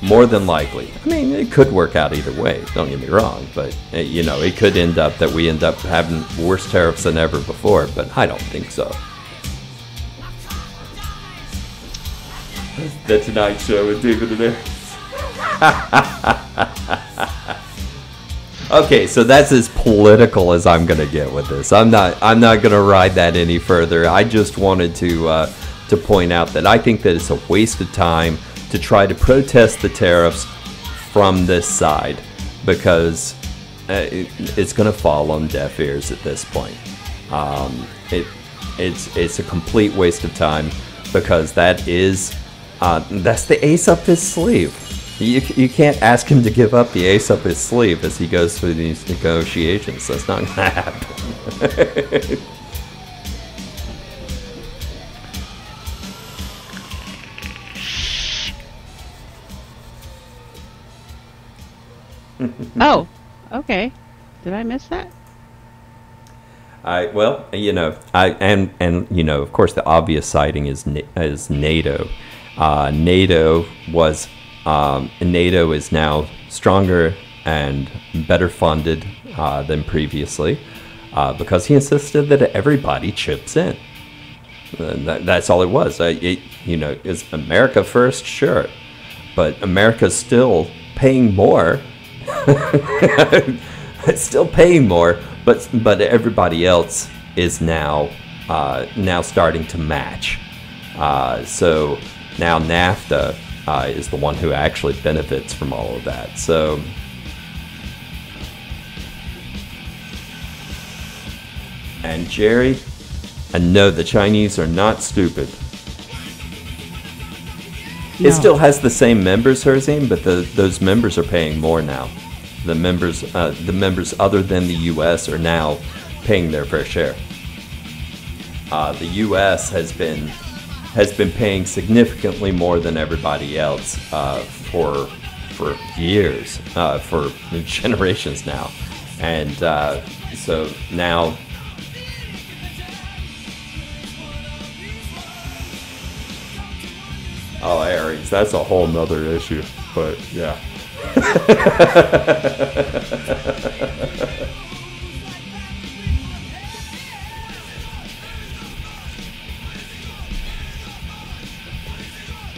More than likely. It could work out either way, don't get me wrong, but it could end up that we end up having worse tariffs than ever before, but I don't think so. The Tonight Show with David and Aries. Okay, so that's as political as I'm gonna get with this. I'm not gonna ride that any further. I just wanted to point out that I think that it's a waste of time to try to protest the tariffs from this side, because it's gonna fall on deaf ears at this point. It's a complete waste of time, because that's the ace up his sleeve. You can't ask him to give up the ace up his sleeve as he goes through these negotiations. That's not going to happen. Oh, okay. Did I miss that? Well, and of course, the obvious citing is NATO. NATO is now stronger and better funded than previously because he insisted that everybody chips in. That's all it was. Is America first? Sure, but America's still paying more. It's still paying more, but everybody else is now starting to match. So now NAFTA is the one who actually benefits from all of that. So and Jerry, I know the Chinese are not stupid. No. It still has the same members, Herzine, but those members are paying more now. The members other than the U.S. are now paying their fair share. The U.S. has been paying significantly more than everybody else for years, for generations now, and so now. Oh, Aries, that's a whole nother issue, but yeah.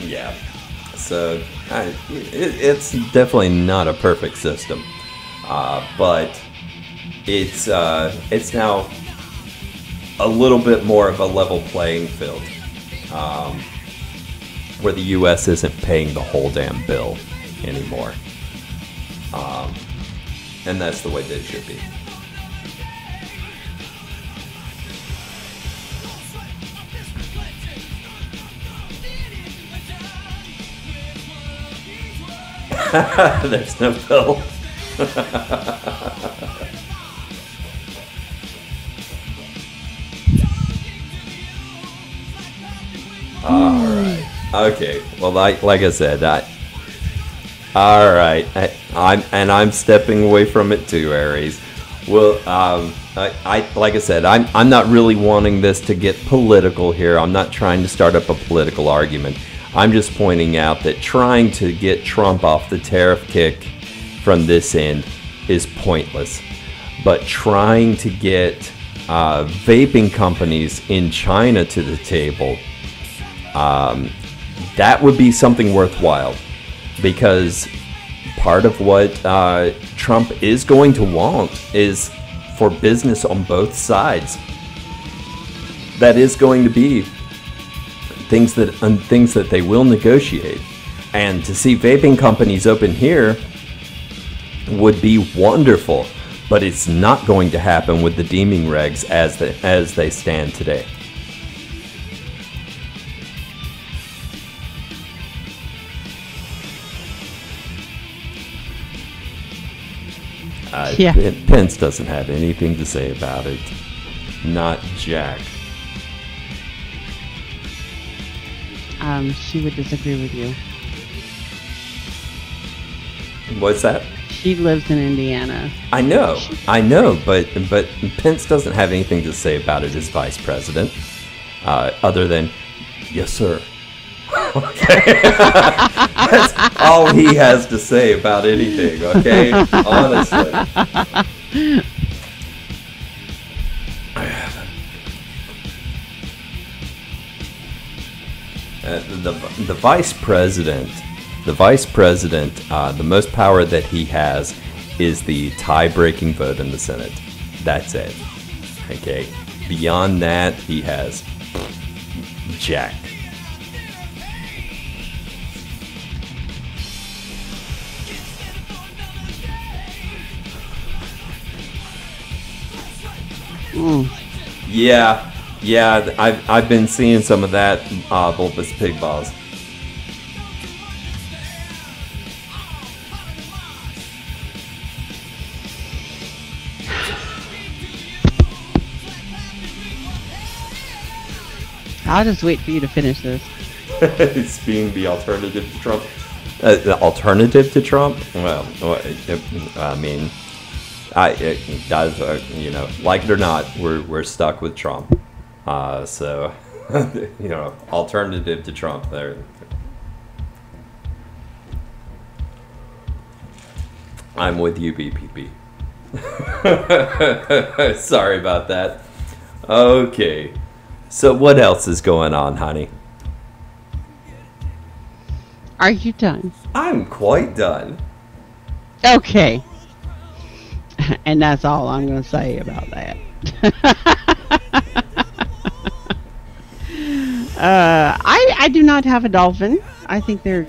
Yeah, so it's definitely not a perfect system, but it's now a little bit more of a level playing field, where the U.S. isn't paying the whole damn bill anymore, and that's the way that it should be. There's no bill. All right. Okay. Well, like I said, all right. I'm stepping away from it too, Aries. Well, like I said, I'm not really wanting this to get political here. I'm not trying to start up a political argument. I'm just pointing out that trying to get Trump off the tariff kick from this end is pointless. But trying to get vaping companies in China to the table, that would be something worthwhile. Because part of what Trump is going to want is for business on both sides. That is going to be things that they will negotiate, and to see vaping companies open here would be wonderful, but it's not going to happen with the deeming regs as they stand today. Yeah. Pence doesn't have anything to say about it. Not Jack. She would disagree with you. What's that? She lives in Indiana. I know, but Pence doesn't have anything to say about it as vice president, other than, yes, sir. Okay, that's all he has to say about anything. Okay, honestly. The vice president, the most power that he has is the tie-breaking vote in the Senate. That's it. Okay. Beyond that, he has jack. Yeah, I've been seeing some of that bulbous pig balls. I'll just wait for you to finish this. It's being the alternative to Trump. The alternative to Trump? Well, I mean, guys, you know, like it or not, we're stuck with Trump. So, you know, alternative to Trump there. I'm with you, BPP. Sorry about that. Okay. So what else is going on, honey? Are you done? I'm quite done. Okay. And that's all I'm going to say about that. I do not have a dolphin. I think they're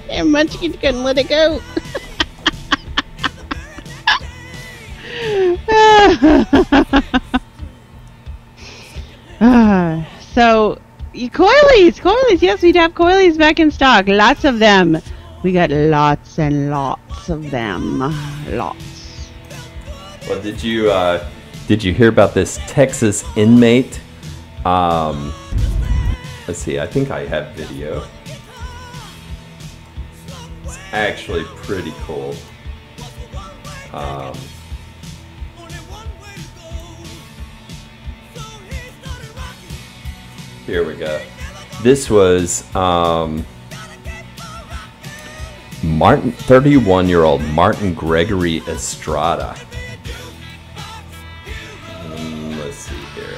and Munchkin couldn't let it go. So, coilies, yes, we'd have coilies back in stock. Lots of them. We got lots and lots of them. Lots. Well, did you hear about this Texas inmate? Let's see, I think I have video. It's actually pretty cool. Here we go. This was 31-year-old Martin Gregory Estrada. Let's see here.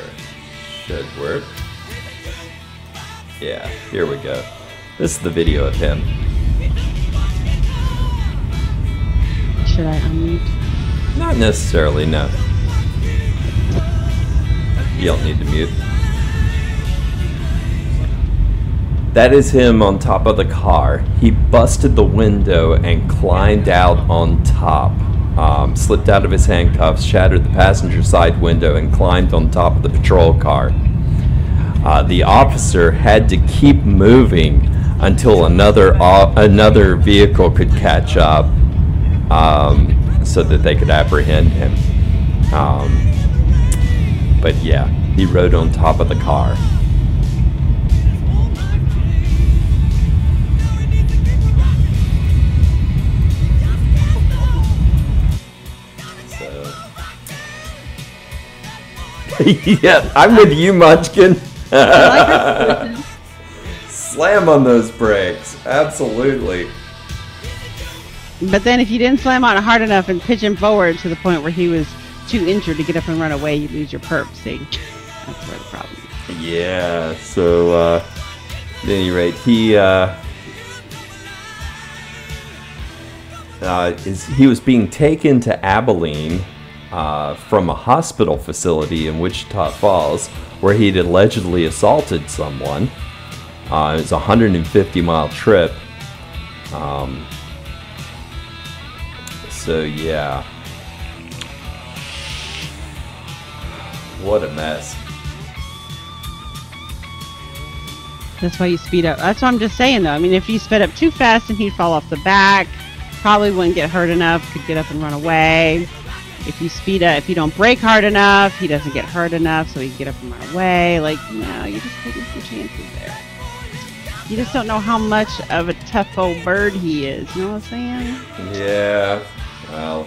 Should work. Yeah, here we go. This is the video of him. Should I unmute? Not necessarily, no. You don't need to mute. That is him on top of the car. He busted the window and climbed out on top. Slipped out of his handcuffs, shattered the passenger side window, and climbed on top of the patrol car. The officer had to keep moving until another vehicle could catch up, so that they could apprehend him. But yeah, he rode on top of the car. Yeah, I'm with you, Munchkin. Slam on those brakes, absolutely. But then if you didn't slam on it hard enough and pitch him forward to the point where he was too injured to get up and run away, you lose your perp, see? That's where the problem is. Yeah, so, at any rate, he was being taken to Abilene from a hospital facility in Wichita Falls where he'd allegedly assaulted someone. It was a 150-mile trip. So yeah, what a mess. That's why you speed up. That's what I'm just saying, though. I mean, if you sped up too fast and he'd fall off the back, probably wouldn't get hurt enough, could get up and run away. If you speed up, if you don't brake hard enough, he doesn't get hurt enough, so he can get up and run away. Like, no, you're just taking some chances there. You just don't know how much of a tough old bird he is. You know what I'm saying? Yeah. Well,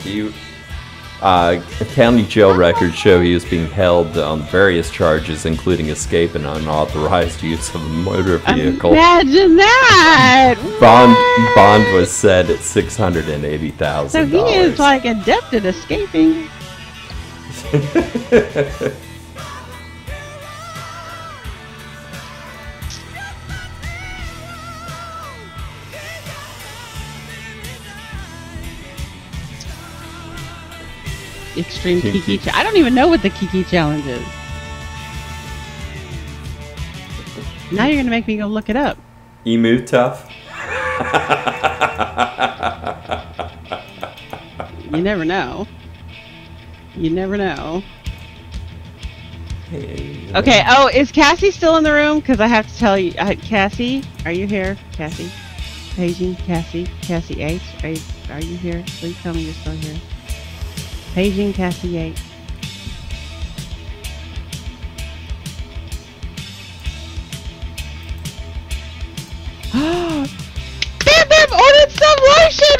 county jail records show he was being held on various charges, including escape and unauthorized use of a motor vehicle. Imagine that! Bond was set at $680,000. So he is like adept at escaping. Extreme Kiki. I don't even know what the Kiki challenge is. Now you're gonna make me go look it up. Emu tough. You never know. You never know. Hey, Okay. Oh, is Cassie still in the room? Because I have to tell you, Cassie, are you here? Cassie, paging Cassie, Cassie H. Are you here? Please tell me you're still here. Paging Cassie 8.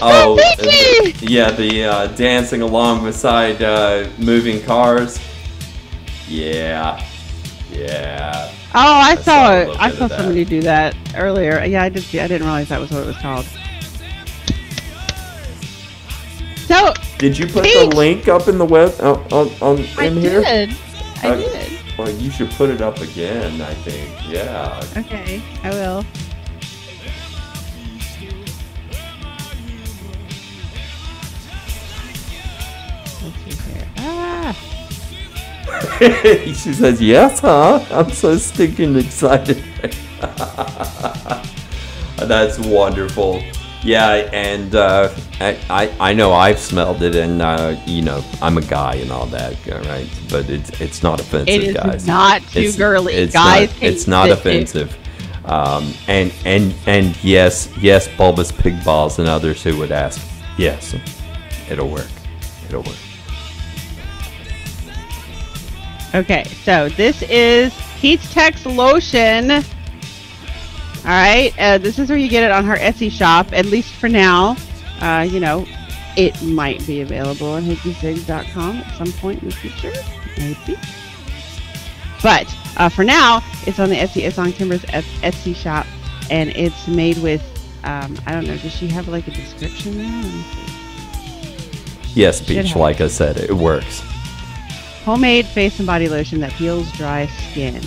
Oh, yeah, the dancing along beside moving cars. Yeah. Oh, I saw a it. little I bit saw of that. somebody do that earlier. Yeah, I did see. I didn't realize that was what it was called. So Did you put Peach! the link up in the web in here? I did. Well, you should put it up again, I think. Yeah. Okay, I will. Let's see here. She says, yes, huh? I'm so stinking excited. That's wonderful. Yeah, and I know I've smelled it, and I'm a guy and all that, right? But it's not offensive, It is guys. not too girly. It's Guys not, can it's not sit offensive. And yes, bulbous pig balls and others who would ask, yes, it'll work. Okay, so this is Peach Tex Lotion. All right, this is where you get it on her Etsy shop, at least for now. It might be available on hickeysig.com at some point in the future, maybe. But for now, it's on the Etsy. It's on Kimber's Etsy shop, and it's made with. I don't know. Does she have like a description there? Let me see. Yes, Should Peach, have. like I said, it works. Homemade face and body lotion that peels dry skin.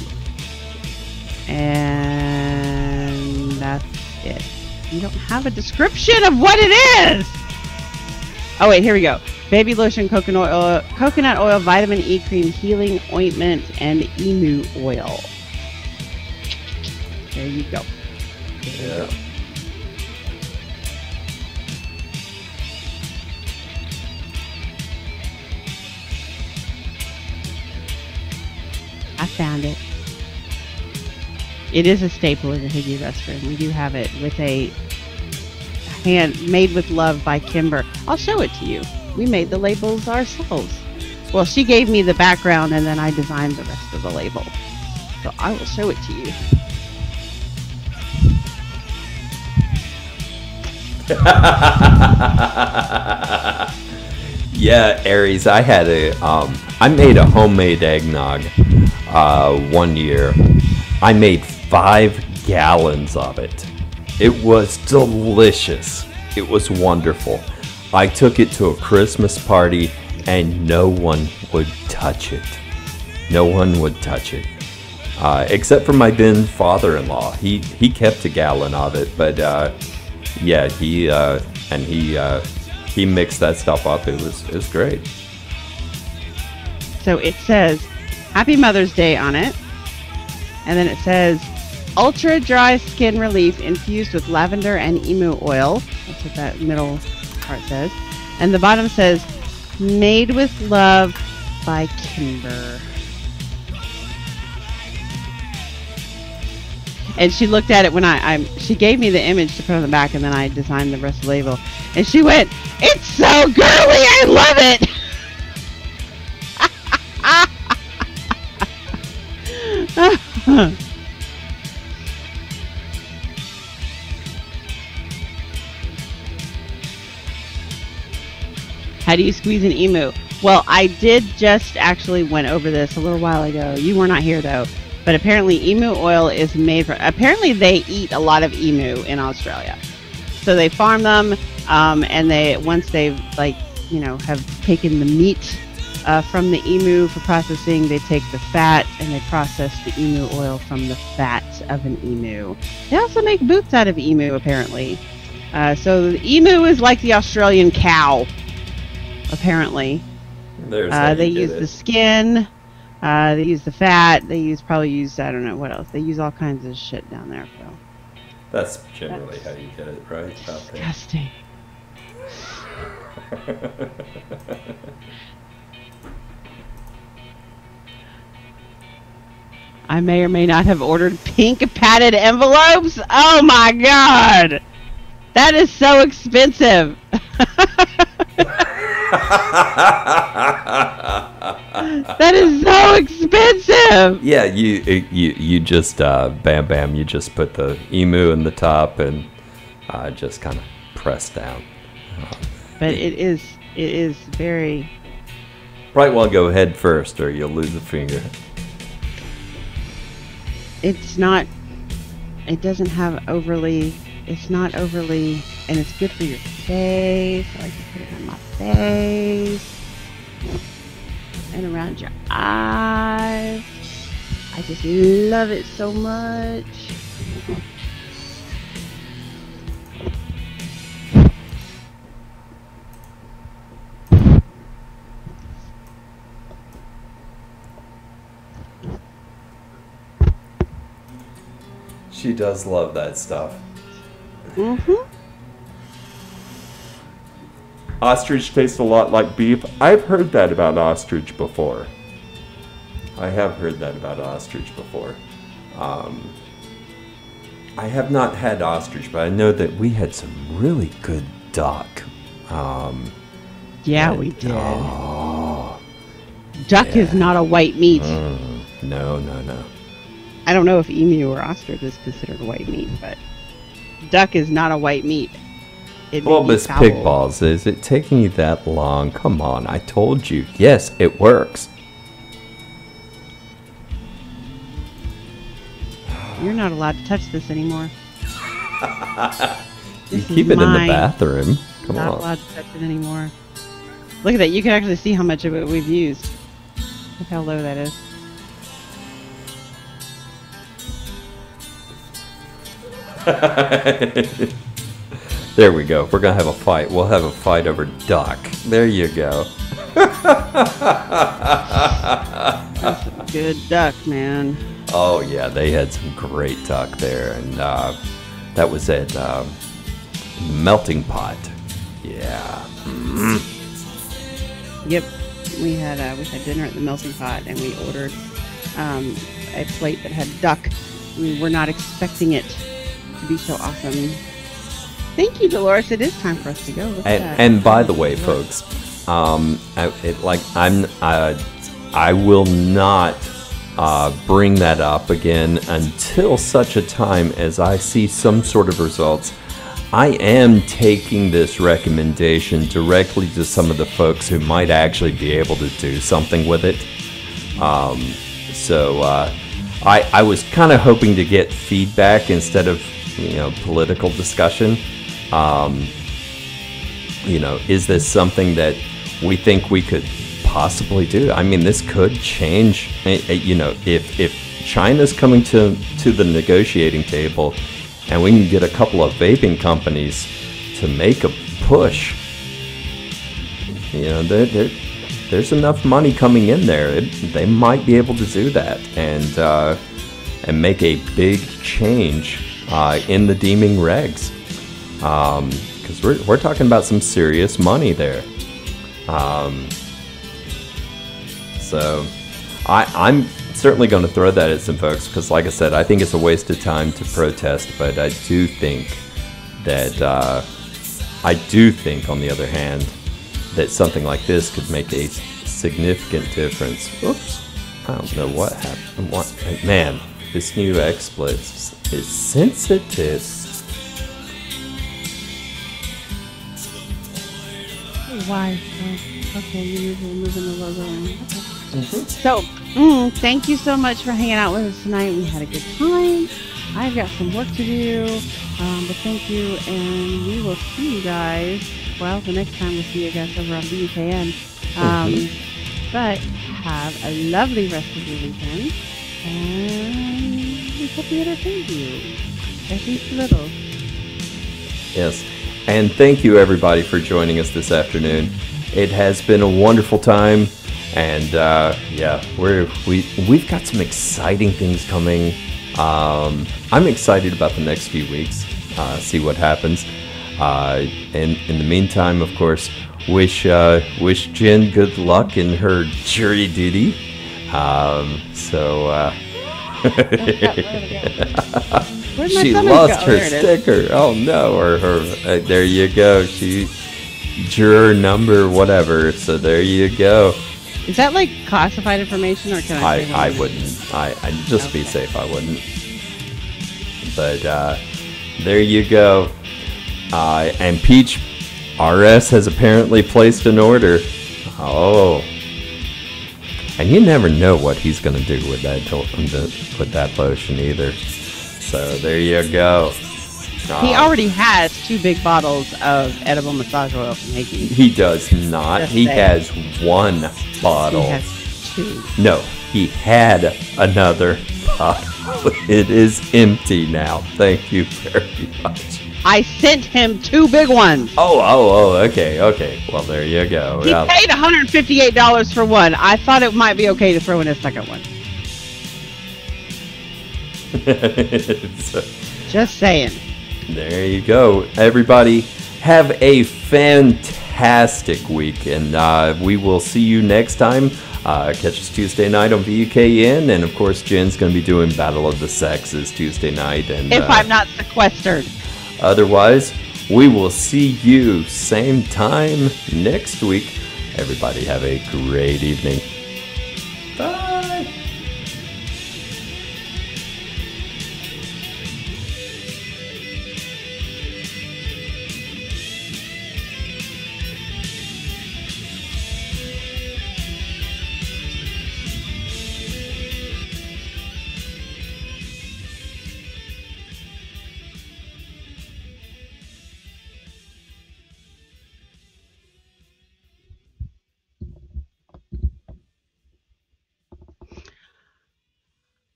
And that's it. You don't have a description of what it is! Oh wait, here we go. Baby lotion, coconut oil, vitamin E cream, healing ointment, and emu oil. There you go. Yeah. I found it. It is a staple in the Higgy restaurant. We do have it with a made with love by Kimber. I'll show it to you. We made the labels ourselves. Well, she gave me the background and then I designed the rest of the label. So I will show it to you. Yeah, Aries, I had I made a homemade eggnog one year. I made 5 gallons of it. It was delicious. It was wonderful. I took it to a Christmas party and no one would touch it. No one would touch it. Except for my then father-in-law. He kept a gallon of it, but yeah, he mixed that stuff up. It was great. So it says Happy Mother's Day on it. And then it says ultra dry skin relief infused with lavender and emu oil. That's what that middle part says. And the bottom says made with love by Kimber. And she looked at it when she gave me the image to put on the back, and then I designed the rest of the label. And she went, "It's so girly, I love it." How do you squeeze an emu? Well, I did just actually went over this a little while ago. You were not here though. But apparently emu oil is made from, apparently they eat a lot of emu in Australia. So they farm them, and once they've have taken the meat from the emu for processing, they take the fat and they process the emu oil from the fat of an emu. They also make boots out of emu, apparently. So the emu is like the Australian cow, apparently. They use the skin. They use the fat. They probably use I don't know what else. They use all kinds of shit down there, Phil. That's generally how you get it, right? Disgusting. I may or may not have ordered pink padded envelopes. Oh my god, that is so expensive. That is so expensive. Yeah, you just bam, you just put the emu in the top and just kind of press down. But it is very. Probably want to go head first, or you'll lose a finger. It's not. It doesn't have overly. It's not overly, and it's good for your face. I like to put it on my face and around your eyes. I just love it so much. She does love that stuff. Mm-hmm. Ostrich tastes a lot like beef. I've heard that about ostrich before. I have heard that about ostrich before. I have not had ostrich, but I know that we had some really good duck. Yeah, we did. Duck is not a white meat. No. I don't know if emu or ostrich is considered white meat, but duck is not a white meat. It may be Bulbous foul. pig balls, is it taking you that long? Come on, I told you. Yes, it works. You're not allowed to touch this anymore. You This keep is it in the mine. bathroom. Come Not on. allowed to touch it anymore. Look at that. You can actually see how much of it we've used. Look how low that is. There we go. We're going to have a fight. We'll have a fight over duck. There you go. That's some good duck, man. Oh, yeah. They had some great duck there. And that was at Melting Pot. Yeah. Yep. We had dinner at the Melting Pot, and we ordered a plate that had duck. We were not expecting it to be so awesome. Thank you, Dolores. It is time for us to go. Look at that. And by the way, folks, I will not bring that up again until such a time as I see some sort of results. I am taking this recommendation directly to some of the folks who might actually be able to do something with it. I was kind of hoping to get feedback instead of, political discussion. Is this something that we think we could possibly do? I mean, this could change. If China's coming to the negotiating table, and we can get a couple of vaping companies to make a push, there's enough money coming in there. They might be able to do that and make a big change in the deeming regs. Because we're talking about some serious money there. So I'm certainly going to throw that at some folks, because like I said, I think it's a waste of time to protest, but I do think that on the other hand, that something like this could make a significant difference. Oops, I don't know what happened. Man, this new XSplit is sensitive. Why? Okay, you're moving the logo around. Okay. So, thank you so much for hanging out with us tonight. We had a good time. I've got some work to do, but thank you, and we will see you guys. Well, the next time we'll see you guys over on BUKN. But have a lovely rest of your weekend, and we hope we entertained you, at least a little. Yes. And thank you, everybody, for joining us this afternoon. It has been a wonderful time, and we've got some exciting things coming. I'm excited about the next few weeks. See what happens. And in the meantime, of course, wish Jen good luck in her jury duty. She lost her sticker. Oh no! Or her. There you go. She juror number whatever. So there you go. Is that like classified information, or can I? I wouldn't. I'd just be safe. I wouldn't. But there you go. And Peach, RS has apparently placed an order. Oh. And you never know what he's going to do with that lotion either. So there you go. He already has 2 big bottles of edible massage oil from Higgy. He does not. He has 1 bottle. He has 2. No, he had another bottle. It is empty now. Thank you very much. I sent him 2 big ones. Oh, okay. Well, there you go. He paid $158 for one. I thought it might be okay to throw in a second one. Just saying. There you go. Everybody, have a fantastic week, and we will see you next time. Catch us Tuesday night on VUKN, and of course, Jen's going to be doing Battle of the Sexes Tuesday night. And if I'm not sequestered. Otherwise, we will see you same time next week. Everybody have a great evening.